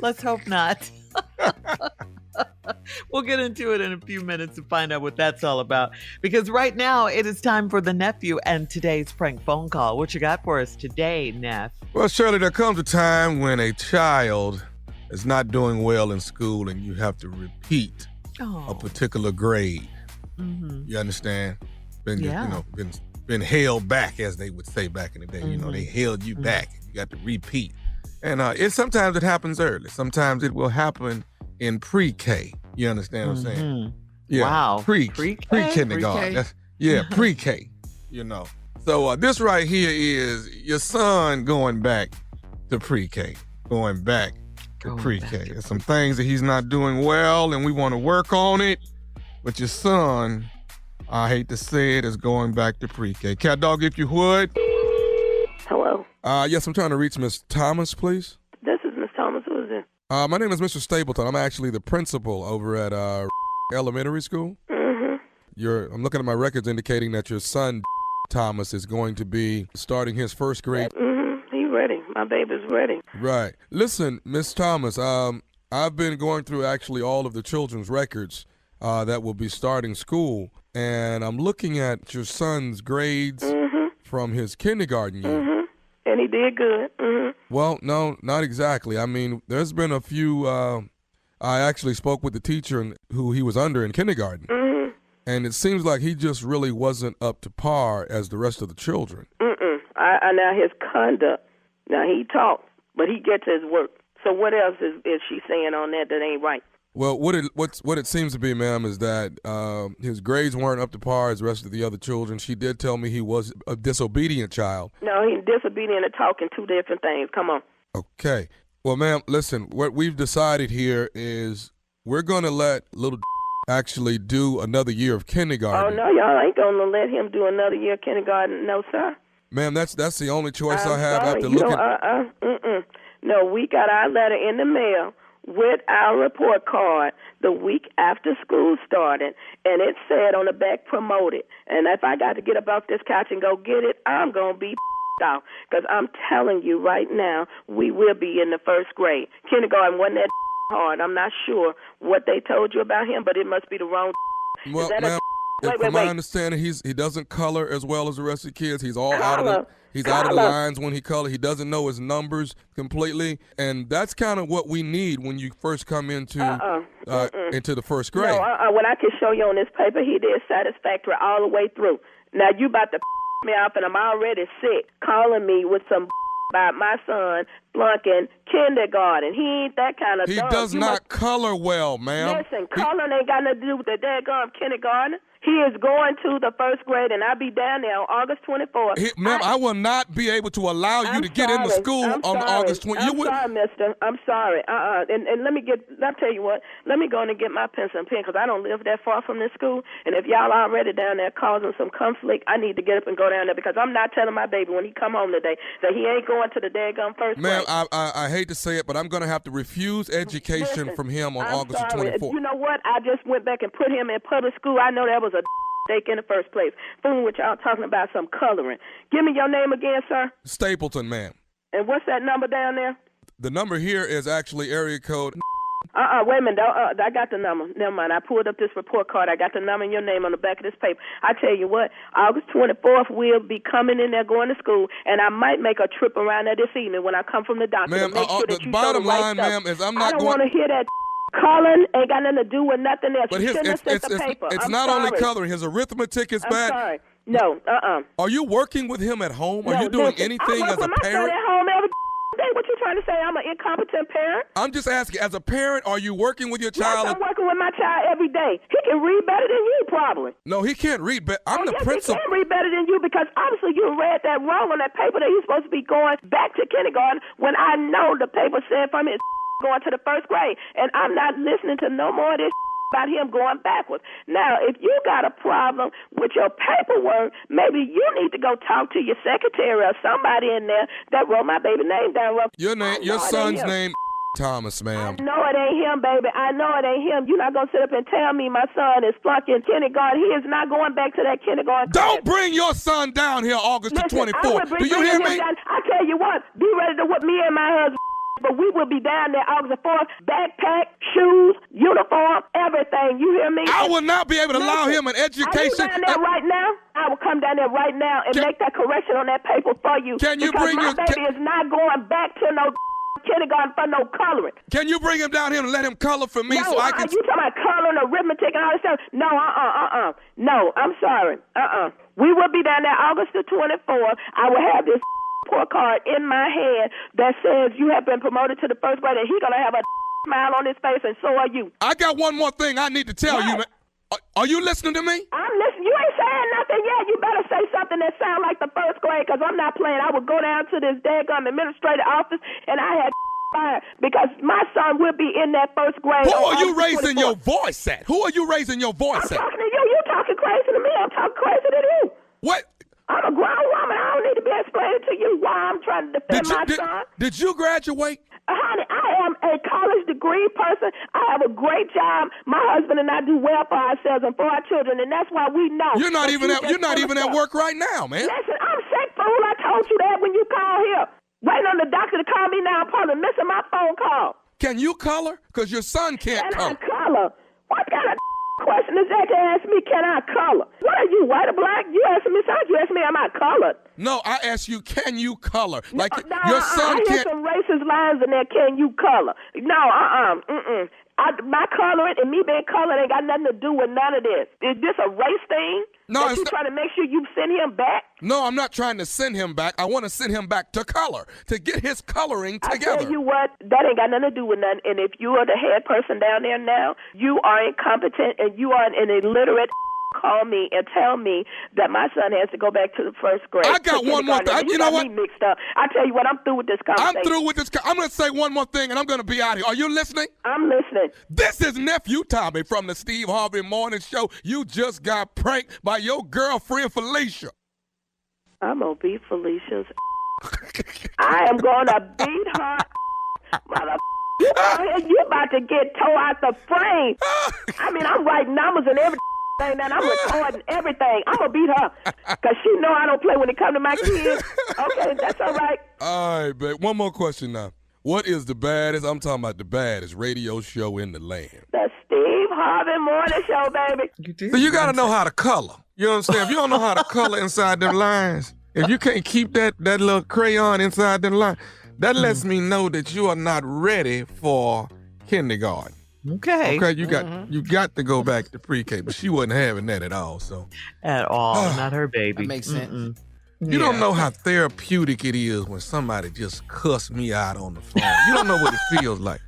D: Let's hope not. We'll get into it in a few minutes to find out what that's all about. Because right now, it is time for the nephew and today's prank phone call. What you got for us today, Neff?
E: Well, Shirley, there comes a time when a child is not doing well in school and you have to repeat a particular grade.
D: Mm-hmm.
E: You understand?
D: Yeah.
E: Been held back, as they would say back in the day. They held you back. You got to repeat. And sometimes it happens early. Sometimes it will happen in pre-K. You understand what I'm saying? Yeah.
D: Wow.
E: Pre-kindergarten.
H: Pre-K?
E: Pre-K. So this right here is your son going back to pre-K. Going back to pre-K. There's some things that he's not doing well, and we want to work on it. But your son, I hate to say it, is going back to pre-K. Cat Dog, if you would.
J: Hello.
E: Yes, I'm trying to reach Miss Thomas, please.
J: This is Miss Thomas. Who is this?
E: My name is Mr. Stapleton. I'm actually the principal over at elementary school.
J: Mm-hmm.
E: I'm looking at my records indicating that your son, Thomas, is going to be starting his first grade.
J: Mm-hmm. He's ready. My baby's ready.
E: Right. Listen, Miss Thomas, I've been going through actually all of the children's records that will be starting school, and I'm looking at your son's grades from his kindergarten year.
J: Mm-hmm. And he did good. Mm-hmm.
E: Well, no, not exactly. I mean, there's been a few, I actually spoke with the teacher who he was under in kindergarten, and it seems like he just really wasn't up to par as the rest of the children.
J: I now his conduct, now he talks, but he gets his work. So what else is she saying on that ain't right?
E: Well, what it seems to be, ma'am, is that his grades weren't up to par as the rest of the other children. She did tell me he was a disobedient child.
J: No, he's disobedient and talking, two different things. Come on.
E: Okay. Well, ma'am, listen, what we've decided here is we're going to let little actually do another year of kindergarten.
J: Oh, no, y'all ain't going to let him do another year of kindergarten. No, sir.
E: Ma'am, that's the only choice I have
J: sorry.
E: after looking.
J: No, we got our letter in the mail with our report card the week after school started, and it said on the back, promoted. And if I got to get up off this couch and go get it, I'm going to be out, because I'm telling you right now, we will be in the first grade. Kindergarten wasn't that hard. I'm not sure what they told you about him, but it must be the wrong.
E: Well, ma'am, From my understanding, he doesn't color as well as the rest of the kids. He's all out of the lines when he colors. He doesn't know his numbers completely, and that's kind of what we need when you first come into the first grade.
J: No, what I can show you on this paper, he did satisfactory all the way through. Now you about to me off, and I'm already sick calling me with some about my son flunking kindergarten. He ain't that kind of
E: He does not color well, ma'am.
J: Listen, coloring ain't got nothing to do with the daggone kindergarten. He is going to the first grade, and I'll be down there on August 24th.
E: Ma'am, I will not be able to allow you to get into school on August 20th.
J: I'm sorry, mister. I'm sorry. And I'll tell you what, let me go in and get my pencil and pen, because I don't live that far from this school. And if y'all already down there causing some conflict, I need to get up and go down there, because I'm not telling my baby when he come home today that he ain't going to the daggone first grade.
E: Ma'am, I hate to say it, but I'm going to have to refuse education from him on August 24th.
J: You know what? I just went back and put him in public school. I know that was a mistake in the first place. Fooling with y'all talking about some coloring. Give me your name again, sir.
E: Stapleton, ma'am.
J: And what's that number down there?
E: The number here is actually area code.
J: Wait a minute. I got the number. Never mind. I pulled up this report card. I got the number and your name on the back of this paper. I tell you what, August 24th, we'll be coming in there going to school, and I might make a trip around there this evening when I come from the doctor.
E: Ma'am,
J: to make sure that
E: the
J: you
E: bottom
J: the right
E: line,
J: stuff.
E: ma'am, is I'm not
J: I don't want to hear that. Coloring ain't got nothing to do with nothing else.
E: But
J: you shouldn't have sent the paper.
E: It's
J: I'm
E: not
J: sorry.
E: only coloring. His arithmetic is
J: I'm
E: bad.
J: sorry. No,
E: Are you working with him at home?
J: No,
E: Are you doing
J: listen,
E: anything
J: I
E: as
J: work
E: a
J: with my
E: parent?
J: son at home every day. What you trying to say? I'm an incompetent parent?
E: I'm just asking, as a parent, are you working with your child?
J: Yes, I'm working with my child every day. He can read better than you, probably.
E: No, he can't read, but I'm the
J: yes,
E: principal.
J: He can read better than you, because obviously you read that wrong on that paper that he's supposed to be going back to kindergarten, when I know the paper said from his going to the first grade. And I'm not listening to no more of this about him going backwards. Now, if you got a problem with your paperwork, maybe you need to go talk to your secretary or somebody in there that wrote my baby name down.
E: Your son's name, Thomas, ma'am.
J: I know it ain't him, baby. I know it ain't him. You're not going to sit up and tell me my son is flunking kindergarten. He is not going back to that kindergarten.
E: Don't bring your son down here August the 24th. Do you hear me?
J: I tell you what, be ready to whip me and my husband. But we will be down there August 4th. Backpack, shoes, uniform, everything. You hear me?
E: I will not be able to allow him an education.
J: Are you down there right now? I will come down there right now and make that correction on that paper for you.
E: Can you bring
J: my baby is not going back to no kindergarten for no coloring.
E: Can you bring him down here and let him color for me so I can...
J: You talking about coloring, arithmetic, and all this stuff? No, No, I'm sorry. We will be down there August the 24th. I will have this report card in my hand that says you have been promoted to the first grade, and he's going to have a smile on his face, and so are you.
E: I got one more thing I need to tell you, man. Are you listening to me?
J: I'm listening. You ain't saying nothing yet. You better say something that sounds like the first grade, because I'm not playing. I would go down to this daggum administrative office, and I had fired because my son will be in that first grade.
E: Who are you raising your voice at? Who are you raising your voice at?
J: I'm talking to you. You talking crazy to me. I'm talking crazy to you.
E: What?
J: I'm a grown woman. I don't need to be explaining to you why I'm trying to defend my son.
E: Did you graduate?
J: Honey, I am a college degree person. I have a great job. My husband and I do well for ourselves and for our children, and that's why we know.
E: You're not even at work right now, man.
J: Listen, I'm sick, fool. I told you that when you called here. Waiting on the doctor to call me now. I'm probably missing my phone call.
E: Can you color? Because your son can't color.
J: Can I color? What kind of question is that to ask me, can I color? What are you, white or black? You asking me something. You ask me, am I colored?
E: No, I asked you, can you color? Like your son
J: I hear
E: can't.
J: some racist lines in there, can you color? No, my coloring and me being colored ain't got nothing to do with none of this. Is this a race thing?
E: No,
J: you trying to make sure you send him back?
E: No, I'm not trying to send him back. I want to send him back to color, to get his coloring together.
J: I tell you what, that ain't got nothing to do with nothing. And if you are the head person down there now, you are incompetent and you are an illiterate. Call me and tell me that my son has to go back to the first grade.
E: I got one more thing. You know what?
J: Me mixed up. I tell you what, I'm through with this conversation.
E: I'm through with this. I'm going to say one more thing, and I'm going to be out here. Are you listening?
J: I'm listening.
E: This is Nephew Tommy from the Steve Harvey Morning Show. You just got pranked by your girlfriend, Felicia.
J: I'm going to beat Felicia's. I am going to beat her. You about to get tore out the frame. I mean, I'm writing numbers and everything, and I'm recording everything. I'm going to beat her because she know I don't play when it comes to my kids. Okay, that's all right.
E: All right, babe. One more question now. What is the baddest, I'm talking about the baddest radio show in the land?
J: The Steve Harvey Morning Show, baby.
C: You did.
E: So you got to know how to color. You know what I'm saying? If you don't know how to color inside them lines, if you can't keep that little crayon inside them lines, that lets me know that you are not ready for kindergarten.
D: Okay.
E: Okay, you got to go back to pre-K, but she wasn't having that at all. So
D: At all. Not her baby.
C: That makes sense.
E: you don't know how therapeutic it is when somebody just cuss me out on the phone. You don't know what it feels like.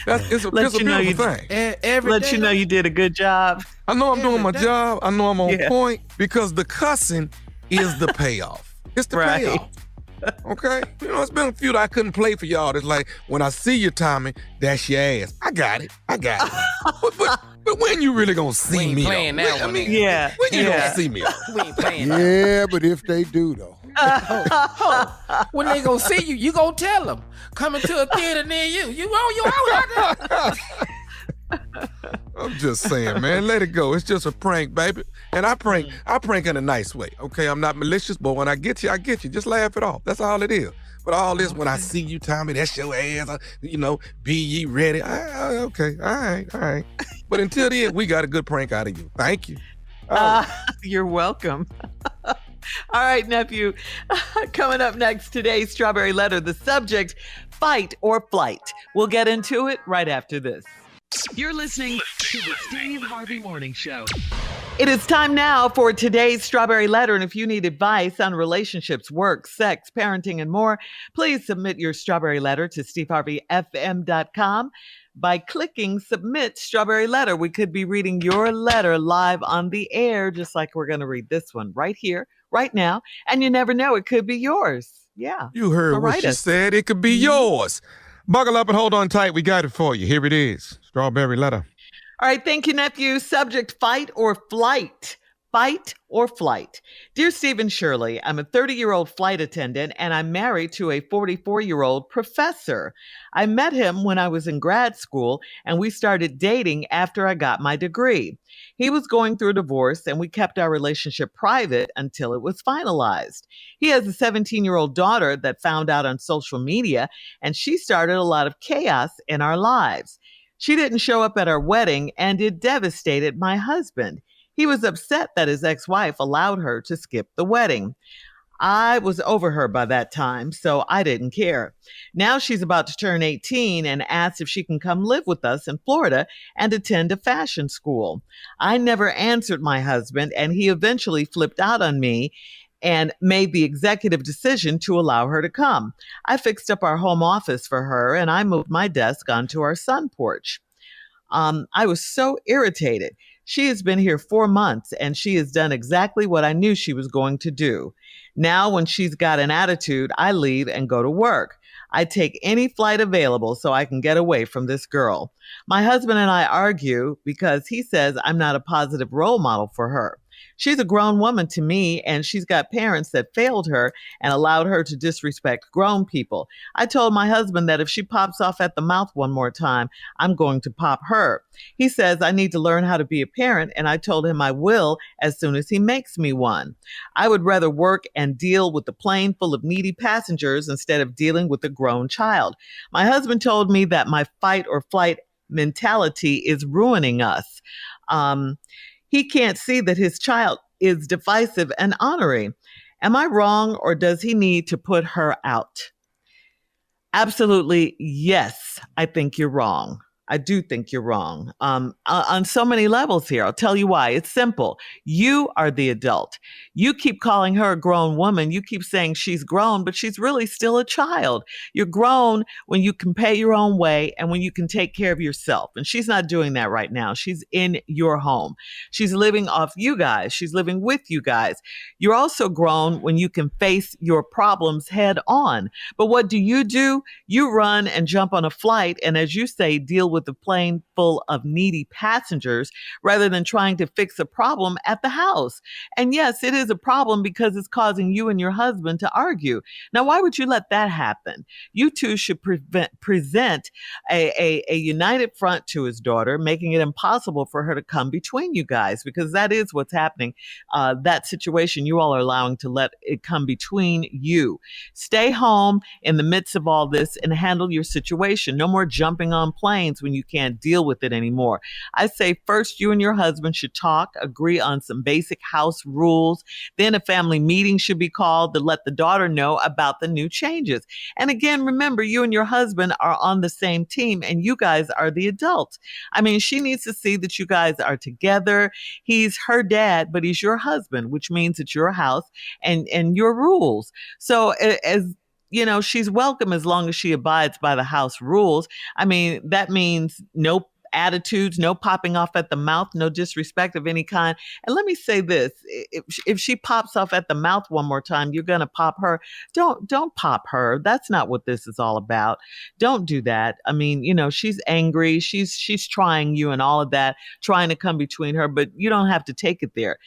E: It's a beautiful thing.
D: Let you know you did a good job.
E: I know I'm doing my job. I know I'm on point because the cussing is the payoff. It's the payoff. Okay? You know, it's been a few that I couldn't play for y'all. It's like, when I see you, Tommy, that's your ass. I got it. But when you really gonna see me?
C: Playing that one.
E: When you gonna see me?
C: We ain't playing that.
A: Yeah, but if they do, though.
C: When they gonna see you, you gonna tell them. Coming to a theater near you. You out.
E: I'm just saying, man, let it go. It's just a prank, baby. And I prank in a nice way. Okay, I'm not malicious, but when I get you, I get you. Just laugh it off. That's all it is. But all this, when I see you, Tommy, that's your ass. Be ye ready. Okay, all right. But until then, we got a good prank out of you. Thank you.
D: You're welcome. All right, nephew. Coming up next, today's Strawberry Letter. The subject, fight or flight. We'll get into it right after this.
B: You're listening to the Steve Harvey Morning Show.
D: It is time now for today's Strawberry Letter. And if you need advice on relationships, work, sex, parenting, and more, please submit your Strawberry Letter to steveharveyfm.com by clicking Submit Strawberry Letter. We could be reading your letter live on the air, just like we're going to read this one right here, right now. And you never know, it could be yours. Yeah.
E: You heard what she said. It could be yours. Buckle up and hold on tight. We got it for you. Here it is. Strawberry Letter.
D: All right. Thank you, nephew. Subject, fight or flight. Fight or flight. Dear Stephen Shirley, I'm a 30-year-old flight attendant and I'm married to a 44-year-old professor. I met him when I was in grad school and we started dating after I got my degree. He was going through a divorce and we kept our relationship private until it was finalized. He has a 17-year-old daughter that found out on social media and she started a lot of chaos in our lives. She didn't show up at our wedding and it devastated my husband. He was upset that his ex-wife allowed her to skip the wedding. I was over her by that time, so I didn't care. Now she's about to turn 18 and asks if she can come live with us in Florida and attend a fashion school. I never answered my husband, and he eventually flipped out on me and made the executive decision to allow her to come. I fixed up our home office for her, and I moved my desk onto our sun porch. I was so irritated. She has been here 4 months and she has done exactly what I knew she was going to do. Now, when she's got an attitude, I leave and go to work. I take any flight available so I can get away from this girl. My husband and I argue because he says I'm not a positive role model for her. She's a grown woman to me, and she's got parents that failed her and allowed her to disrespect grown people. I told my husband that if she pops off at the mouth one more time, I'm going to pop her. He says I need to learn how to be a parent, and I told him I will as soon as he makes me one. I would rather work and deal with the plane full of needy passengers instead of dealing with a grown child. My husband told me that my fight or flight mentality is ruining us. He can't see that his child is divisive and honoring. Am I wrong, or does he need to put her out? Absolutely, yes, I think you're wrong. I do think you're wrong on so many levels here. I'll tell you why. It's simple. You are the adult. You keep calling her a grown woman. You keep saying she's grown, but she's really still a child. You're grown when you can pay your own way and when you can take care of yourself. And she's not doing that right now. She's in your home. She's living off you guys. She's living with you guys. You're also grown when you can face your problems head on. But what do? You run and jump on a flight and, as you say, deal with a plane full of needy passengers rather than trying to fix a problem at the house. And yes, it is a problem because it's causing you and your husband to argue. Now, why would you let that happen? You two should present a united front to his daughter, making it impossible for her to come between you guys, because that is what's happening. That situation, you all are allowing to let it come between you. Stay home in the midst of all this and handle your situation. No more jumping on planes when you can't deal with it anymore. I say first you and your husband should talk, agree on some basic house rules. Then a family meeting should be called to let the daughter know about the new changes. And again, remember, you and your husband are on the same team and you guys are the adults. I mean, she needs to see that you guys are together. He's her dad, but he's your husband, which means it's your house and your rules. So as you know, she's welcome as long as she abides by the house rules. I mean, that means no attitudes, no popping off at the mouth, no disrespect of any kind. And let me say this, if she pops off at the mouth one more time, you're going to pop her. Don't pop her. That's not what this is all about. Don't do that. I mean, you know, she's angry. She's trying you and all of that, trying to come between her, but you don't have to take it there.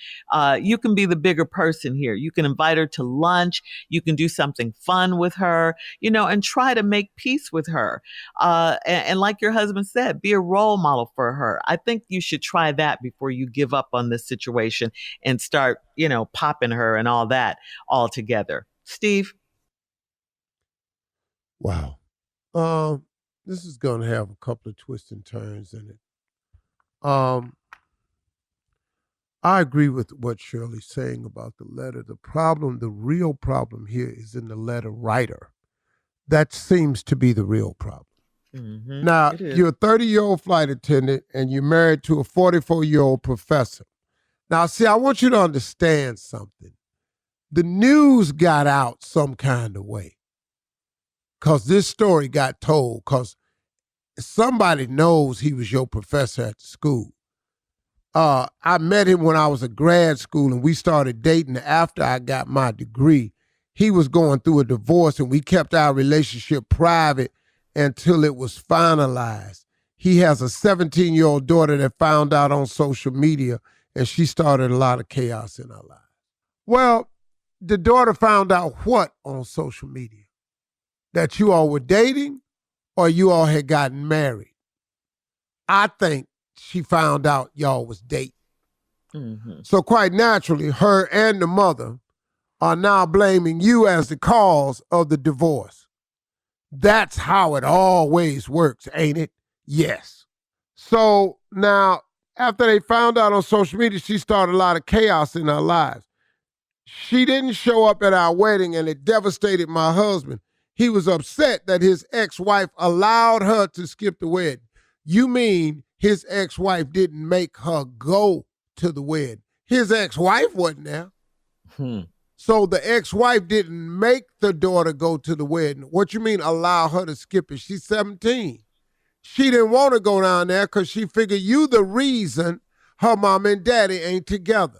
D: You can be the bigger person here. You can invite her to lunch. You can do something fun with her, you know, and try to make peace with her. And like your husband said, be a role model for her. I think you should try that before you give up on this situation and start, you know, popping her and all that all together. Steve?
A: Wow. This is going to have a couple of twists and turns in it. I agree with what Shirley's saying about the letter. The real problem here is in the letter writer. That seems to be the real problem.
D: Mm-hmm.
A: Now, you're a 30-year-old flight attendant and you're married to a 44-year-old professor. Now, see, I want you to understand something. The news got out some kind of way because this story got told because somebody knows he was your professor at the school. I met him when I was at grad school and we started dating after I got my degree. He was going through a divorce and we kept our relationship private until it was finalized. He has a 17-year-old daughter that found out on social media, and she started a lot of chaos in our lives. Well, the daughter found out what on social media? That you all were dating or you all had gotten married. I think she found out y'all was dating. Mm-hmm. So quite naturally, her and the mother are now blaming you as the cause of the divorce. That's how it always works, ain't it? Yes. So now, after they found out on social media, she started a lot of chaos in her lives. She didn't show up at our wedding, and it devastated my husband. He was upset that his ex-wife allowed her to skip the wedding. You mean his ex-wife didn't make her go to the wedding? His ex-wife wasn't there. So the ex-wife didn't make the daughter go to the wedding. What you mean allow her to skip it? She's 17. She didn't want to go down there because she figured you the reason her mom and daddy ain't together.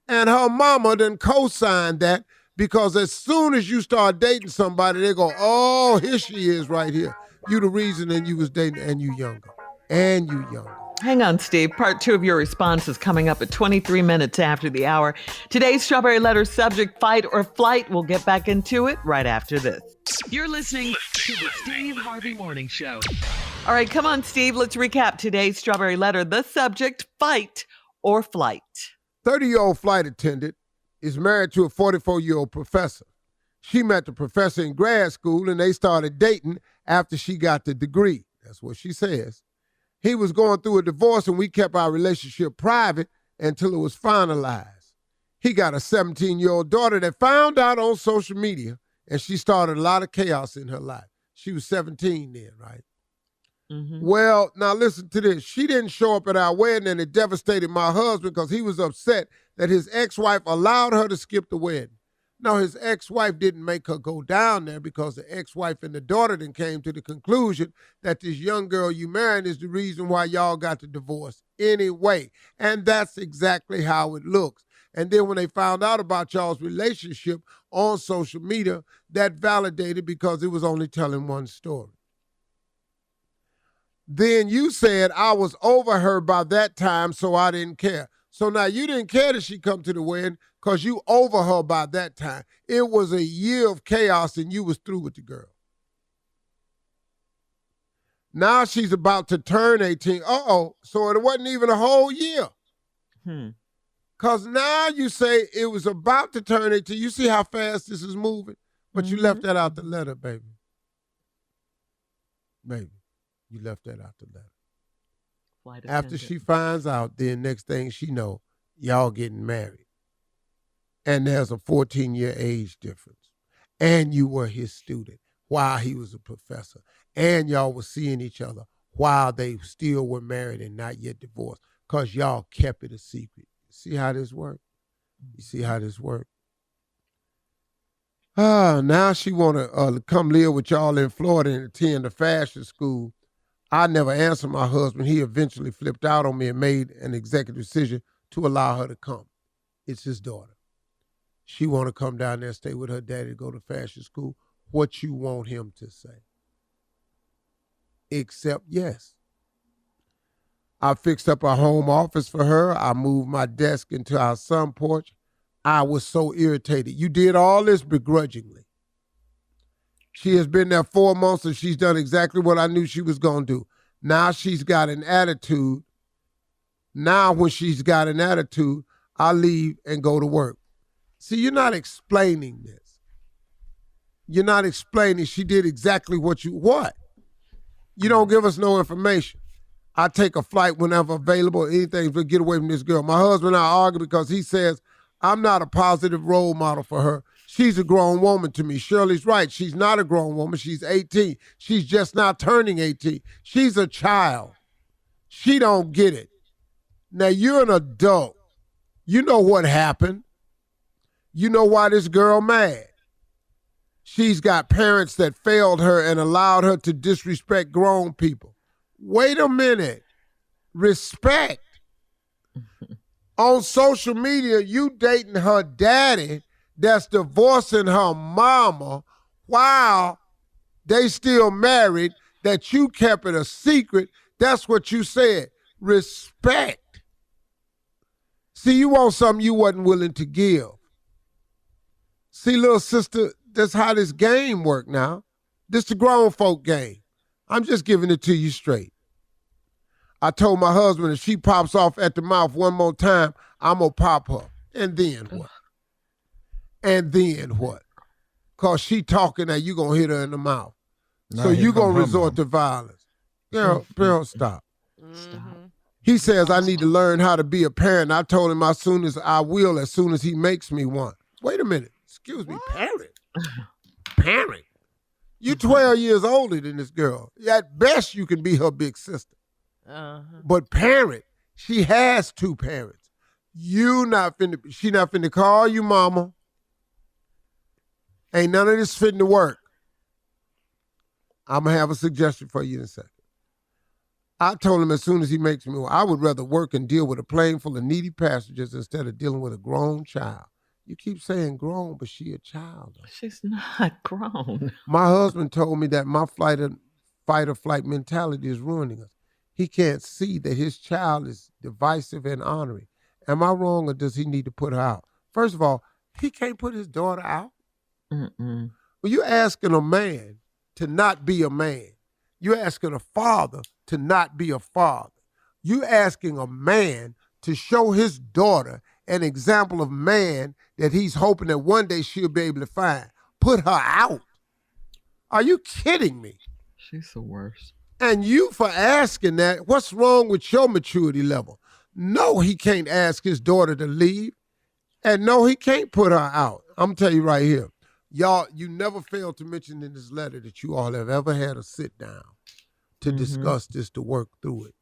A: And her mama done co-signed that because as soon as you start dating somebody, they go, oh, here she is right here. You the reason and you was dating and you younger. And you younger.
D: Hang on, Steve. Part 2 of your response is coming up at 23 minutes after the hour. Today's Strawberry Letter subject, fight or flight. We'll get back into it right after this.
B: You're listening to the Steve Harvey Morning Show.
D: All right, come on, Steve. Let's recap today's Strawberry Letter. The subject, fight or flight.
A: 30-year-old flight attendant is married to a 44-year-old professor. She met the professor in grad school and they started dating after she got the degree. That's what she says. He was going through a divorce and we kept our relationship private until it was finalized. He got a 17-year-old daughter that found out on social media and she started a lot of chaos in her life. She was 17 then, right? Mm-hmm. Well, now listen to this. She didn't show up at our wedding and it devastated my husband because he was upset that his ex-wife allowed her to skip the wedding. No, his ex-wife didn't make her go down there because the ex-wife and the daughter then came to the conclusion that this young girl you married is the reason why y'all got the divorce anyway. And that's exactly how it looks. And then when they found out about y'all's relationship on social media, that validated because it was only telling one story. Then you said I was over her by that time, so I didn't care. So now you didn't care that she come to the wedding because you over her by that time. It was a year of chaos and you was through with the girl. Now she's about to turn 18. So it wasn't even a whole year. Because now you say it was about to turn 18. You see how fast this is moving? But you left that out the letter, baby. Baby, you left that out the letter.
D: Flight
A: After
D: attendant.
A: she finds out, then next thing she know, y'all getting married. And there's a 14-year age difference. And you were his student while he was a professor. And y'all were seeing each other while they still were married and not yet divorced, because y'all kept it a secret. See how this worked? You see how this worked? Now she want to come live with y'all in Florida and attend a fashion school. I never answered my husband. He eventually flipped out on me and made an executive decision to allow her to come. It's his daughter. She want to come down there and stay with her daddy to go to fashion school. What you want him to say? Except yes. I fixed up a home office for her. I moved my desk into our sun porch. I was so irritated. You did all this begrudgingly. She has been there 4 months and she's done exactly what I knew she was going to do. Now she's got an attitude. Now when she's got an attitude, I leave and go to work. See, you're not explaining this. You're not explaining she did exactly what? You don't give us no information. I take a flight whenever available, anything to get away from this girl. My husband and I argue because he says I'm not a positive role model for her. She's a grown woman to me. Shirley's right. She's not a grown woman. She's 18. She's just now turning 18. She's a child. She don't get it. Now, you're an adult. You know what happened. You know why this girl mad. She's got parents that failed her and allowed her to disrespect grown people. Wait a minute. Respect. On social media, you dating her daddy that's divorcing her mama while they still married, that you kept it a secret. That's what you said. Respect. See, you want something you wasn't willing to give. See, little sister, that's how this game work now. This the grown folk game. I'm just giving it to you straight. I told my husband if she pops off at the mouth one more time, I'm going to pop her. And then what? And then what? Because she talking now, you going to hit her in the mouth. So you going to resort to violence. Girl, stop. He says I need to learn how to be a parent. I told him as soon as he makes me one. Wait a minute. Excuse me, parent? Parent? You 12 years older than this girl. At best, you can be her big sister. But parent, she has two parents. She not finna call you mama. Ain't none of this fitting to work. I'm gonna have a suggestion for you in a second. I told him as soon as he makes me one, I would rather work and deal with a plane full of needy passengers instead of dealing with a grown child. You keep saying grown, but she a child.
D: She's not grown.
A: My husband told me that my fight or flight mentality is ruining us. He can't see that his child is divisive and ornery. Am I wrong, or does he need to put her out? First of all, he can't put his daughter out. Well, you're asking a man to not be a man. You're asking a father to not be a father. You're asking a man to show his daughter an example of man that he's hoping that one day she'll be able to find. Put her out. Are you kidding me?
D: She's the worst.
A: And you for asking that, what's wrong with your maturity level? No, he can't ask his daughter to leave. And no, he can't put her out. I'm going to tell you right here. Y'all, you never failed to mention in this letter that you all have ever had a sit down to discuss this, to work through it.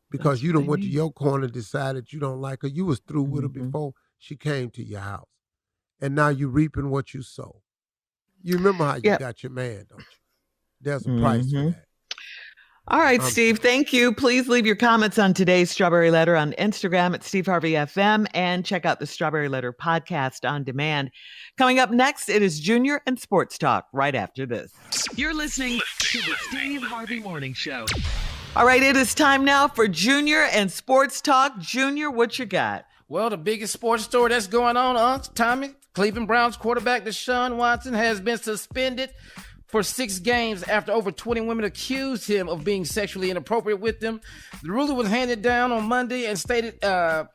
A: Because you done went to your corner, decided you don't like her. You was through with her before she came to your house. And now you reaping what you sow. You remember how you got your man, don't you? There's a price for that.
D: All right, Steve, thank you. Please leave your comments on today's Strawberry Letter on Instagram at Steve Harvey FM and check out the Strawberry Letter podcast on demand. Coming up next, it is Junior and Sports Talk right after this.
B: You're listening to the Steve Harvey Morning Show.
D: All right, it is time now for Junior and Sports Talk. Junior, what you got?
C: Well, the biggest sports story that's going on, Tommy, Cleveland Browns quarterback Deshaun Watson has been suspended for 6 games after over 20 women accused him of being sexually inappropriate with them. The ruling was handed down on Monday and stated that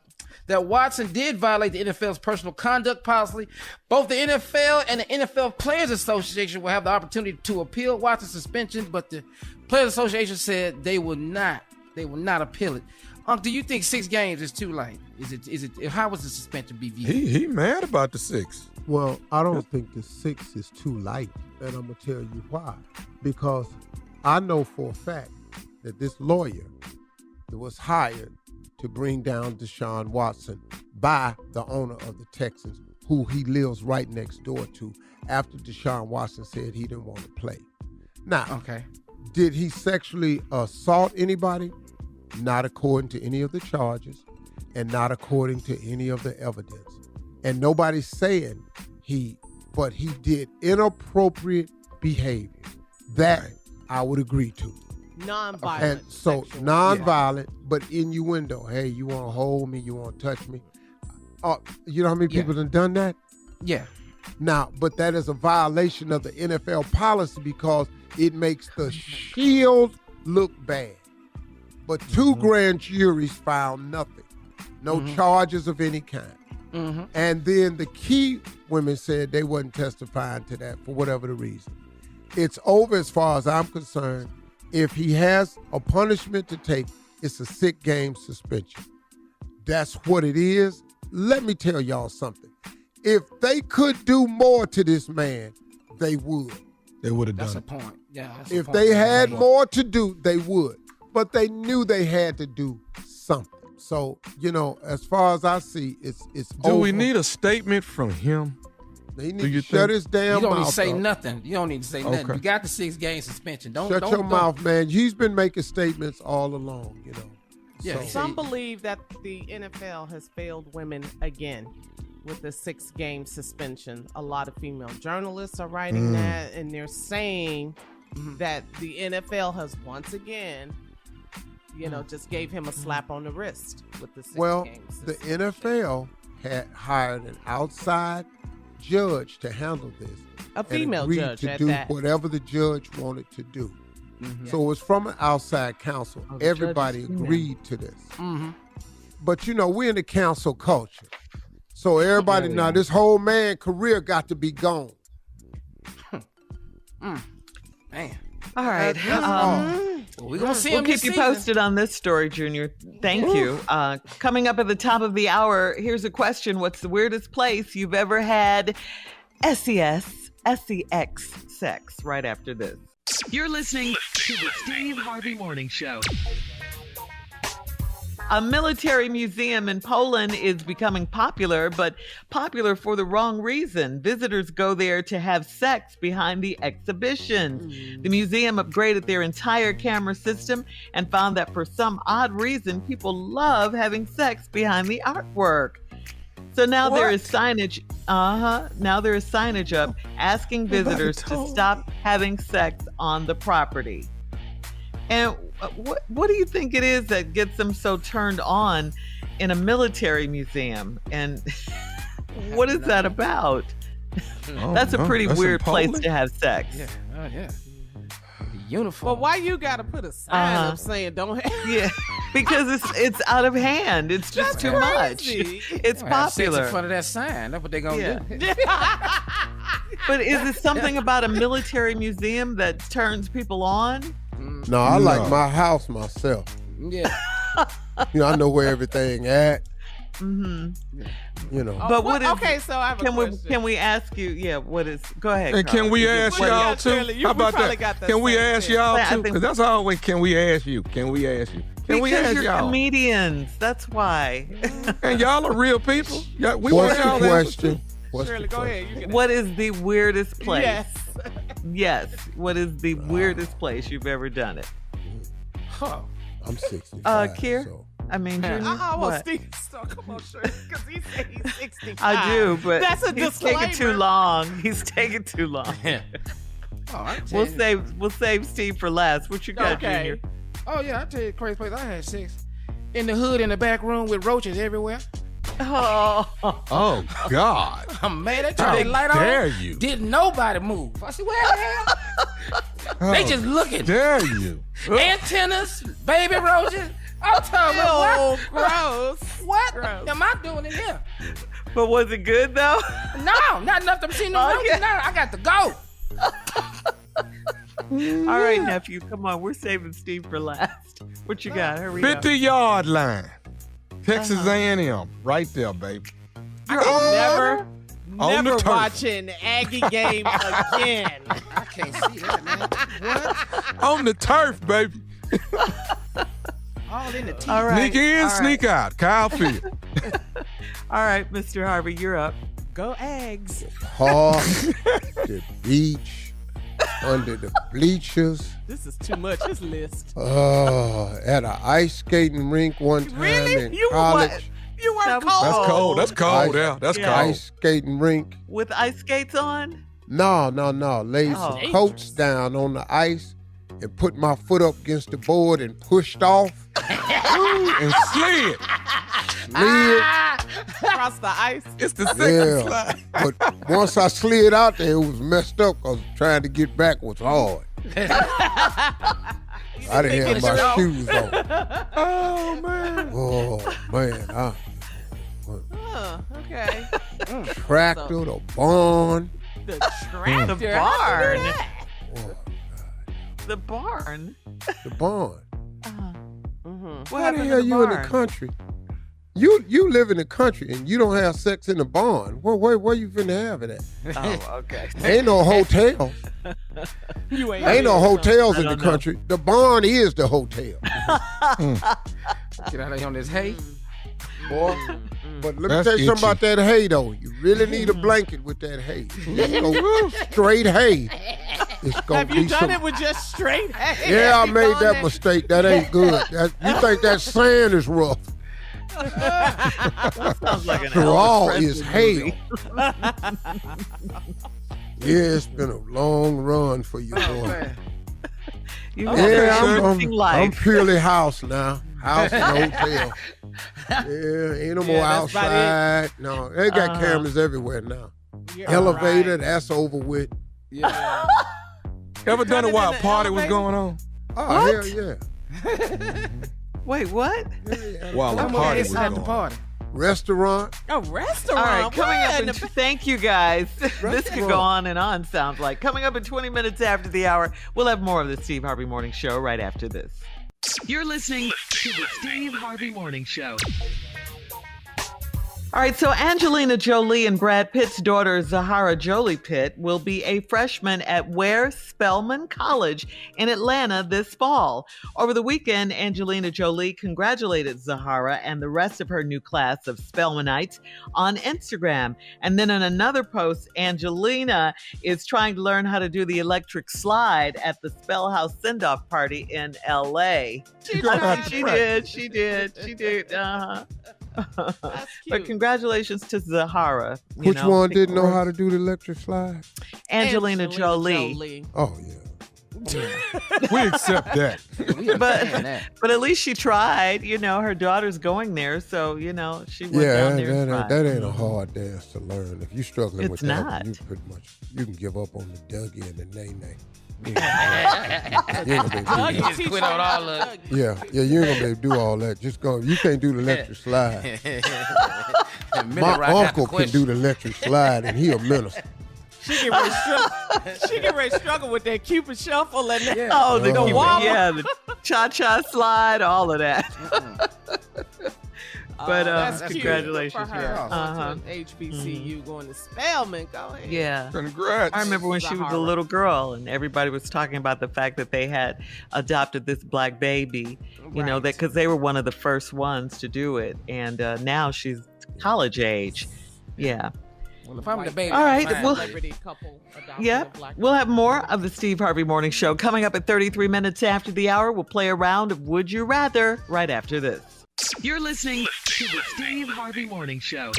C: Watson did violate the NFL's personal conduct policy. Both the NFL and the NFL Players Association will have the opportunity to appeal Watson's suspension, but the Players Association said they will not They will not appeal it. Unc, do you think 6 games is too light? Is it? How was the suspension be viewed?
E: He mad about the 6.
A: Well, I don't think the 6 is too light, and I'm going to tell you why. Because I know for a fact that this lawyer that was hired to bring down Deshaun Watson by the owner of the Texans, who he lives right next door to, after Deshaun Watson said he didn't want to play. Now,
C: Okay.
A: did he sexually assault anybody? Not according to any of the charges and not according to any of the evidence. And nobody's saying but he did inappropriate behavior. That I would agree to.
H: Non-violent.
A: And so
H: sexual.
A: non-violent, but innuendo. Hey, you want to hold me? You want to touch me? You know how many people have done that?
C: Yeah.
A: Now, but that is a violation of the NFL policy because it makes the Shield look bad. But 2 grand juries found nothing. No charges of any kind. And then the key women said they wasn't testifying to that for whatever the reason. It's over as far as I'm concerned. If he has a punishment to take, it's a 6-game suspension. That's what it is. Let me tell y'all something. If they could do more to this man, they would.
E: They would have done
C: That's a
E: it.
C: point. Yeah. That's
A: If
C: a point.
A: they had more to do, they would. But they knew they had to do something. So, as far as I see, it's
E: Do
A: over.
E: we need a statement from him?
A: They need
E: Do you
A: to shut
E: think-
A: his damn
C: You don't
A: mouth
C: need to say
A: up.
C: nothing. You don't need to say nothing.
E: Okay.
C: You got the 6-game suspension. Don't
A: Shut your mouth, man. He's been making statements all along,
C: Yeah.
A: So-
H: Some believe that the NFL has failed women again with the 6-game suspension. A lot of female journalists are writing that, and they're saying that the NFL has once again, just gave him a slap on the wrist with the 6
A: Well,
H: games.
A: the NFL had hired an outside judge to handle this.
H: A female
A: and agreed
H: judge
A: to
H: at
A: do
H: that.
A: whatever the judge wanted to do. So it was from an outside counsel.
D: Oh, the judge
A: Everybody
D: is female.
A: agreed to this. But we're in the council culture. So everybody now, this whole man career got to be gone.
C: Man.
D: All right.
A: That's all.
C: We're going to see
D: We'll
C: him
D: keep
C: this
D: you
C: season.
D: posted on this story, Junior. Thank you. Coming up at the top of the hour, here's a question. What's the weirdest place you've ever had sex? Right after this.
B: You're listening to the Steve Harvey Morning Show.
D: A military museum in Poland is becoming popular, but popular for the wrong reason. Visitors go there to have sex behind the exhibitions. The museum upgraded their entire camera system and found that for some odd reason, people love having sex behind the artwork. So now there is signage. Now there is signage up asking visitors to stop having sex on the property. And what do you think it is that gets them so turned on in a military museum? And what is that about? That's a pretty weird place to have sex.
C: Yeah. Oh, yeah. Uniform.
H: But why you got to put a sign up saying don't have
D: Yeah, because it's out of hand. It's just too much. It's
C: Have sex in
D: popular.
C: front of that sign. That's what they're going to do.
D: But is it something about a military museum that turns people on?
A: No, I like my house myself.
C: Yeah.
A: I know where everything at.
D: But what is?
H: Okay, so I have a question.
D: Can we ask you? Yeah, what is? Go ahead.
E: And can
D: Carl.
E: we ask
H: Well,
E: y'all
H: yeah,
E: too?
H: Shirley,
E: How
H: we
E: about
H: probably
E: that?
H: got that
E: Can we
H: same
E: ask
H: thing.
E: y'all
D: I
E: too?
D: think-
E: Because that's always, can we ask you? Can we ask you? Can we
D: Because
E: ask
D: you're
E: y'all?
D: comedians. That's why.
E: And y'all are real people. Yeah, we
A: What's
E: want y'all
A: the
E: to answer
A: question?
E: too.
A: What's
H: Shirley,
A: the
H: go
A: question?
H: ahead. You can
D: What is the weirdest place?
H: Yes.
D: Yes. What is the weirdest place you've ever done it?
C: Huh.
A: I'm 65.
D: Kier?
A: So.
D: I mean, Junior,
H: Well,
D: what?
H: Steve, come on, Shirley, because he said he's 65.
D: I do, but
H: that's a
D: he's taking too
H: disclaimer.
D: long. He's taking too long.
C: Oh, I tell
D: We'll
C: you.
D: save Steve for last. What you got,
H: Okay.
D: Junior?
C: Oh, yeah, I'll tell you the crazy place I had sex. In the hood, in the back room with roaches everywhere.
D: Oh,
E: Oh, God.
C: I'm mad at you.
E: How
C: They light on.
E: dare you?
C: Didn't nobody move. I said, where the hell? They just looking.
E: Dare you?
C: Antennas, baby roaches. I'm talking about
H: Oh, gross.
C: what?
H: Gross.
C: What am I doing in here?
D: but was it good though?
C: No, not enough to see no
D: Okay.
C: roaches. No, I got to go.
D: All right, nephew, come on. We're saving Steve for last. What you got? Hurry up.
E: 50-yard line. Texas A&M. Right there, baby.
H: Never
E: On the turf.
H: watching Aggie game again.
C: I can't see that, man. What?
E: On the turf, baby.
C: All in the teeth.
D: All right.
E: Sneak in,
D: all right.
E: sneak out. Kyle Field.
D: All right, Mr. Harvey, you're up.
H: Go Eggs.
A: Park, the beach, under the bleachers.
H: This is too much. This list.
A: At an ice skating rink one time
H: Really?
A: in
H: You
A: college.
H: what? You were
D: That was
H: cold.
E: That's cold. That's cold. Yeah, that's
D: Yeah.
E: cold.
A: Ice skating rink.
D: With ice skates on?
A: No. Laid some
D: Oh.
A: coats down on the ice and put my foot up against the board and pushed off.
E: And slid.
A: Slid.
H: Across the ice.
E: It's the second
A: Yeah.
E: slide.
A: But once I slid out there, it was messed up because trying to get back was hard. I didn't have my
H: yourself.
A: shoes on.
E: Oh, man.
A: Oh, man.
H: Okay.
A: Tractor, the barn.
H: The tractor.
D: The
H: How'd you
D: barn.
H: do that?
A: Oh,
D: The barn?
A: the barn.
D: What
A: How the
D: happened
A: hell
D: to the
A: you in the
D: barn?
A: country? You live in the country and you don't have sex in the barn. Where you finna have it at?
D: Oh, okay.
A: Ain't no hotels.
H: You
A: Ain't no hotels in the
D: don't know.
A: country. The barn is the hotel.
C: Get out of here on this hay.
A: Boy. But let me
E: That's
A: tell you something
E: itchy.
A: about that hay, though. You really need a blanket with that hay. Just go straight hay. It's gonna
H: Have you
A: be
H: done
A: some-
H: it with just straight hay?
A: Yeah, I
H: Have you
A: made
H: done
A: that
H: it?
A: mistake. That ain't good. You think that sand is rough?
D: Sounds like an
A: Raw
D: Elvis
A: is
D: Presley
A: hell. Yeah, it's been a long run for you, boy.
D: You
H: Oh,
D: have
A: Yeah,
D: a
A: I'm
D: interesting life.
A: I'm purely house now. House and hotel. Yeah, ain't no more
H: Yeah, that's about
A: outside. No, they got cameras everywhere now.
H: You're
A: Elevator,
H: right.
A: that's over with.
C: Yeah.
E: Ever done it
H: Turn it
E: while
H: in
E: a
H: the
E: party was
H: elevator?
E: going on?
A: Oh, hell yeah.
D: Wait, what?
E: While a
C: Come
E: party
C: on,
E: was
C: inside
E: going
C: the
E: on.
C: party.
A: Restaurant.
H: A restaurant.
D: All right, coming up
H: What
D: in
H: in the-
D: thank you guys. This could go on and on, sounds like. Coming up in 20 minutes after the hour, we'll have more of the Steve Harvey Morning Show right after this.
B: You're listening to the Steve Harvey Morning Show.
D: All right, so Angelina Jolie and Brad Pitt's daughter, Zahara Jolie Pitt, will be a freshman at Ware Spelman College in Atlanta this fall. Over the weekend, Angelina Jolie congratulated Zahara and the rest of her new class of Spelmanites on Instagram. And then in another post, Angelina is trying to learn how to do the electric slide at the Spellhouse send-off party in L.A. She did. Uh-huh.
H: That's
D: But
H: cute.
D: congratulations to Zahara. you
A: Which
D: know.
A: one didn't know how to do the electric slide?
D: Angelina Jolie.
A: Oh, yeah.
E: We accept that.
C: We
D: But
C: understand that.
D: but at least she tried. You know, her daughter's going there, so you know she went
A: Yeah,
D: down there and tried.
A: that ain't a hard dance to learn. If you're struggling
D: It's
A: with that,
D: not.
A: you pretty much you can give up on the Dougie and the Nay-Nay. You ain't gonna be able to do that.
C: Just quit on all of it.
A: Yeah, you ain't gonna be able to do all that. Just go. You can't do the electric slide. My uncle can do the electric slide, and he a minister.
H: She get ready to struggle. She get ready to struggle with that Cupid shuffle and that.
D: Oh, the
A: Oh.
D: Cupid,
H: wobble.
D: yeah, the cha-cha slide, all of that. But
H: That's cute.
D: congratulations,
H: Good for her.
D: yeah.
H: Going to an HBCU, going to Spelman. Go ahead.
D: Yeah.
E: Congrats.
D: I remember when she was a
H: Zahara.
D: little girl and everybody was talking about the fact that they had adopted this black baby, you know,
H: Right.
D: that because they were one of the first ones to do it. And now she's college age. Yeah.
C: Well, if I'm the baby,
D: All right,
C: fine.
D: well-
H: Celebrity couple adopting a
D: Yep.
H: black
D: We'll have more of the Steve Harvey Morning Show coming up at 33 minutes after the hour. We'll play a round of Would You Rather right after this.
B: You're listening to the Steve Harvey Morning Show.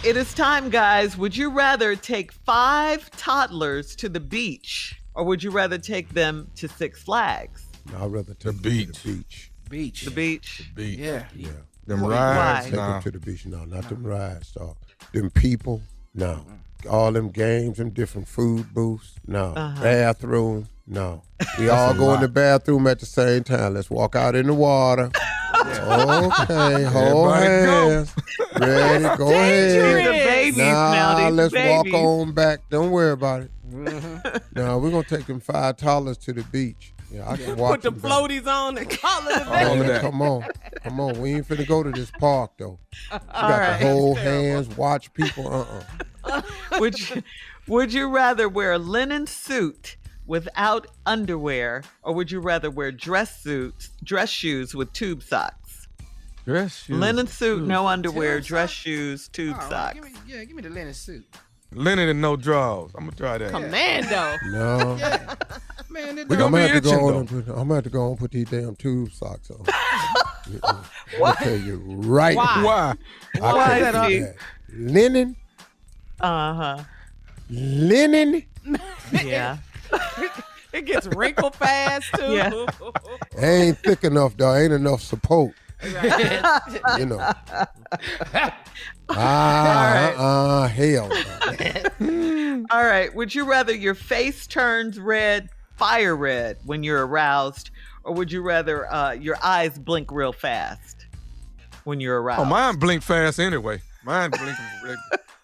D: It is time, guys. Would you rather take 5 toddlers to the beach or would you rather take them to Six Flags?
A: I'd rather take
E: The
A: them to
E: beach.
A: the beach.
C: Beach.
D: The beach?
E: Beat.
C: Yeah.
A: Yeah,
E: Them
D: Why?
E: rides,
A: take
E: nah.
A: them to the beach. No, not them rides. Dog. Them people. No. All them games, them different food booths. No.
D: Uh-huh.
A: Bathroom. No. We all go in the bathroom at the same time. Let's walk out in the water. Okay, hold
E: Everybody go.
A: hands. Ready, go
D: These
A: ahead.
D: are babies now.
A: Nah,
D: These
A: let's walk
D: babies.
A: on back. Don't worry about it. No, we're going to take them 5 toddlers to the beach. Yeah, I can watch
H: Put the
A: them better.
H: floaties on and call it a
A: Oh,
H: day.
A: man, come on. We ain't finna go to this park though. You got
D: right.
A: to hold hands, watch people.
D: Would you rather wear a linen suit without underwear, or would you rather wear dress shoes with tube socks?
E: Dress shoes.
D: Linen suit, no underwear,
C: Tube
D: dress
C: socks?
D: shoes, tube
C: All right,
D: socks.
C: give me the linen suit.
E: Linen and no drawers. I'm gonna try that.
H: Commando.
A: No.
C: Yeah. Man,
E: We gonna
A: I'm
E: be
A: gonna have to
E: itching
A: go on
E: though.
A: I'm gonna have to go on and put these damn tube socks on. I'll tell you right now.
E: Why?
A: I'll
D: Why,
A: tell you
D: Steve?
A: that. Linen.
D: Uh-huh.
A: Linen.
D: Yeah.
H: It gets wrinkled fast too.
D: Yeah.
A: Ain't thick enough, though. Ain't enough support. You know. Hell. No.
D: All right. Would you rather your face turns red, fire red, when you're aroused, or would you rather your eyes blink real fast when you're aroused?
E: Oh, mine blink fast anyway. Mine blink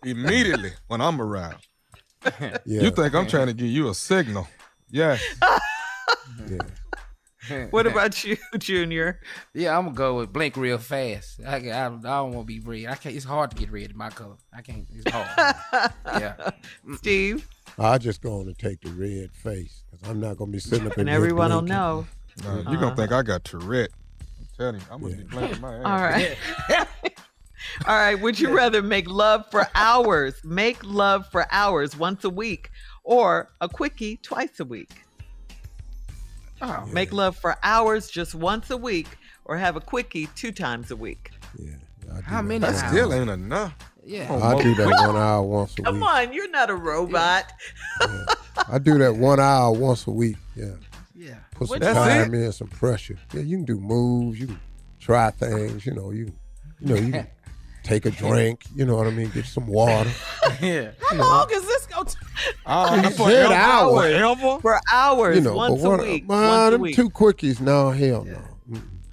E: immediately when I'm around.
A: Yeah.
E: You think I'm trying to give you a signal? Yes.
A: Yeah.
D: What about you, Junior?
C: Yeah, I'm gonna go with blink real fast. I don't want to be red. I can't. It's hard to get red in my color. I can't. It's hard. Yeah.
D: Steve?
A: I just going to take the red face because I'm not going to be sitting up in
D: And
A: here
D: everyone will
A: blinking.
D: know.
E: No, you're going to think I got Tourette. I'm telling you, I'm going to be blinking my ass.
D: All right. All right. Would you rather make love for hours once a week, or a quickie twice a week?
C: Oh,
D: Make love for hours just once a week, or have a quickie 2 times a week?
A: Yeah. I do
C: How
A: that.
C: many
E: That
C: hours?
E: still ain't enough.
C: Yeah.
E: Oh,
A: I do that 1 hour once a
D: Come
A: week.
D: on, you're not a robot.
A: Yeah. I do that 1 hour once a week. Yeah.
C: Yeah.
A: Put some
E: That's
A: time in, some pressure. Yeah, you can do moves. You can try things. You can take a drink. You know what I mean? Get some water.
C: Yeah.
H: How long is this going to
A: You said hours.
E: Forever?
D: For hours,
A: but
D: once a week.
A: Man,
D: Once a
A: them
D: week.
A: 2 quickies, no, hell no.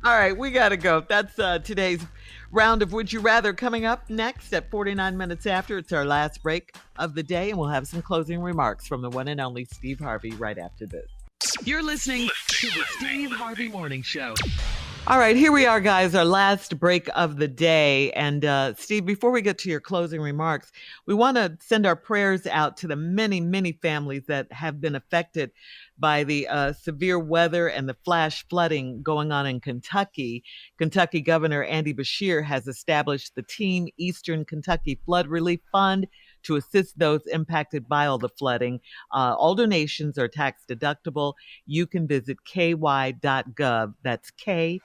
D: All right, we got to go. That's today's round of Would You Rather coming up next at 49 minutes after. It's our last break of the day, and we'll have some closing remarks from the one and only Steve Harvey right after this.
B: You're listening to the Steve Harvey Morning Show.
D: All right, here we are, guys, our last break of the day. And Steve, before we get to your closing remarks, we want to send our prayers out to the many, many families that have been affected by the severe weather and the flash flooding going on in Kentucky. Kentucky Governor Andy Beshear has established the Team Eastern Kentucky Flood Relief Fund to assist those impacted by all the flooding. All donations are tax deductible. You can visit ky.gov. That's ky.gov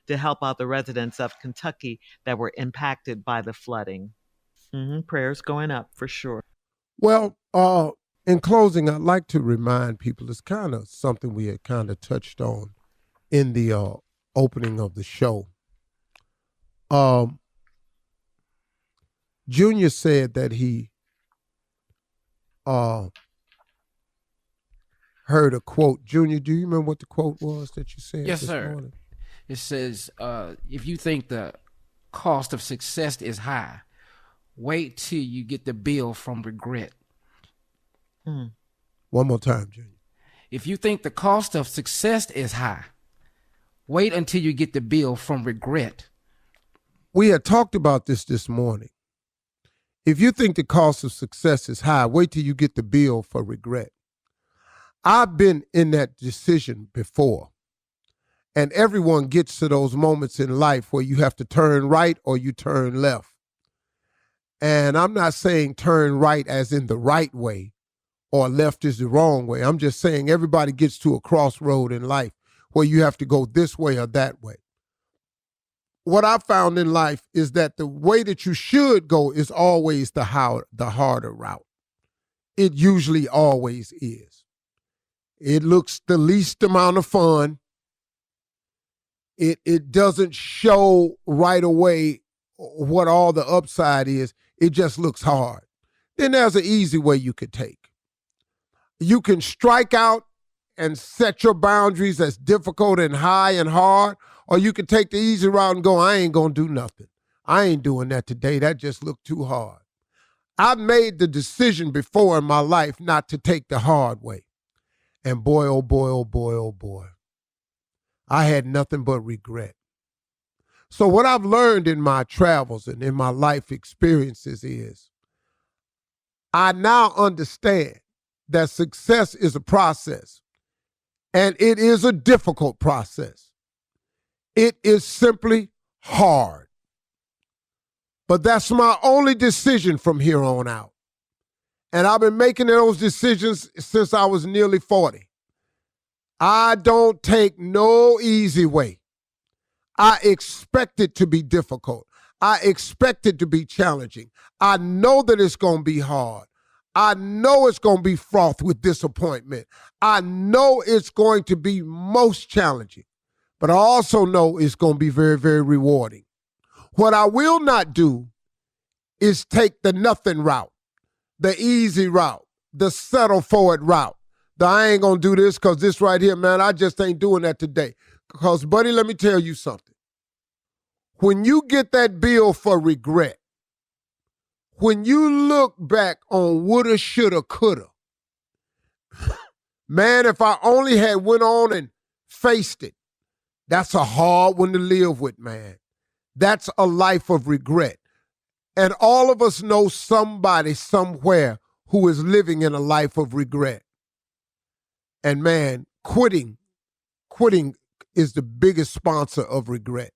D: to help out the residents of Kentucky that were impacted by the flooding. Prayers going up for sure.
A: Well, in closing, I'd like to remind people it's kind of something we had kind of touched on in the opening of the show. Junior said that he heard a quote. Junior, do you remember what the quote was that you said
C: Yes,
A: this
C: sir.
A: morning?
C: It says, if you think the cost of success is high, wait till you get the bill from regret.
A: One more time, Junior.
C: If you think the cost of success is high, wait until you get the bill from regret.
A: We had talked about this morning. If you think the cost of success is high, wait till you get the bill for regret. I've been in that decision before. And everyone gets to those moments in life where you have to turn right or you turn left. And I'm not saying turn right as in the right way or left is the wrong way. I'm just saying everybody gets to a crossroad in life where you have to go this way or that way. What I found in life is that the way that you should go is always the harder route. It usually always is. It looks the least amount of fun. It doesn't show right away what all the upside is. It just looks hard. Then there's an easy way you could take. You can strike out and set your boundaries as difficult and high and hard, or you can take the easy route and go, I ain't going to do nothing. I ain't doing that today. That just looked too hard. I've made the decision before in my life not to take the hard way. And boy, oh boy, oh boy, oh boy, I had nothing but regret. So what I've learned in my travels and in my life experiences is I now understand that success is a process, and it is a difficult process. It is simply hard. But that's my only decision from here on out. And I've been making those decisions since I was nearly 40. I don't take no easy way. I expect it to be difficult. I expect it to be challenging. I know that it's going to be hard. I know it's going to be fraught with disappointment. I know it's going to be most challenging. But I also know it's going to be very, very rewarding. What I will not do is take the nothing route, the easy route, the settle for it route. I ain't going to do this because this right here, man, I just ain't doing that today. Because, buddy, let me tell you something. When you get that bill for regret, when you look back on woulda, shoulda, coulda, man, if I only had went on and faced it, that's a hard one to live with, man. That's a life of regret. And all of us know somebody somewhere who is living in a life of regret. And man, quitting is the biggest sponsor of regret.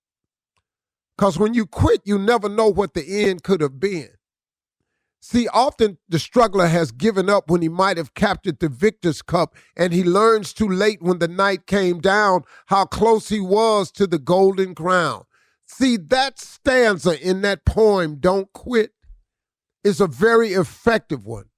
A: Because when you quit, you never know what the end could have been. See, often the struggler has given up when he might have captured the victor's cup, and he learns too late when the night came down how close he was to the golden crown. See, that stanza in that poem, Don't Quit, is a very effective one.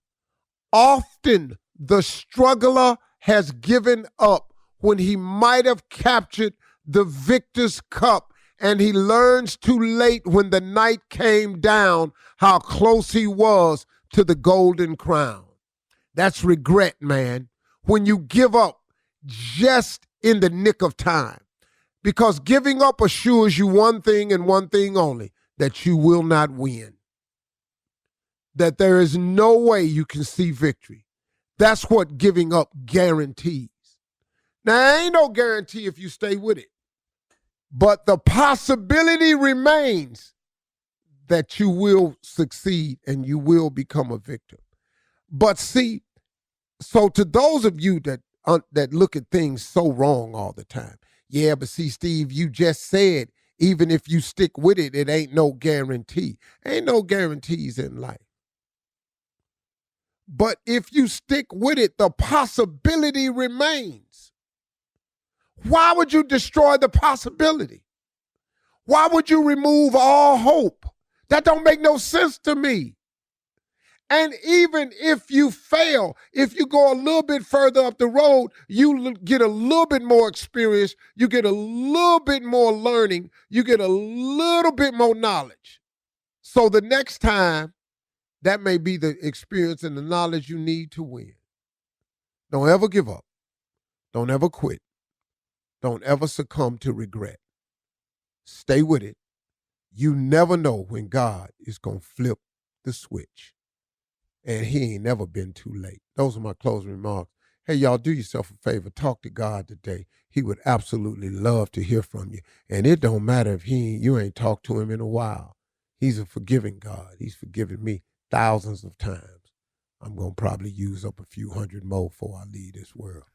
A: Often the struggler has given up when he might have captured the victor's cup, and he learns too late when the night came down how close he was to the golden crown. That's regret, man, when you give up just in the nick of time. Because giving up assures you one thing and one thing only, that you will not win. That there is no way you can see victory. That's what giving up guarantees. Now, there ain't no guarantee if you stay with it. But the possibility remains that you will succeed and you will become a victor. But see, so to those of you that look at things so wrong all the time, yeah, but see, Steve, you just said even if you stick with it, it ain't no guarantee. Ain't no guarantees in life. But if you stick with it, the possibility remains. Why would you destroy the possibility? Why would you remove all hope? That don't make no sense to me. And even if you fail, if you go a little bit further up the road, you get a little bit more experience, you get a little bit more learning, you get a little bit more knowledge. So the next time, that may be the experience and the knowledge you need to win. Don't ever give up. Don't ever quit. Don't ever succumb to regret. Stay with it. You never know when God is going to flip the switch. And he ain't never been too late. Those are my closing remarks. Hey, y'all, do yourself a favor. Talk to God today. He would absolutely love to hear from you. And it don't matter if you ain't talked to him in a while. He's a forgiving God. He's forgiven me thousands of times. I'm going to probably use up a few hundred more before I leave this world.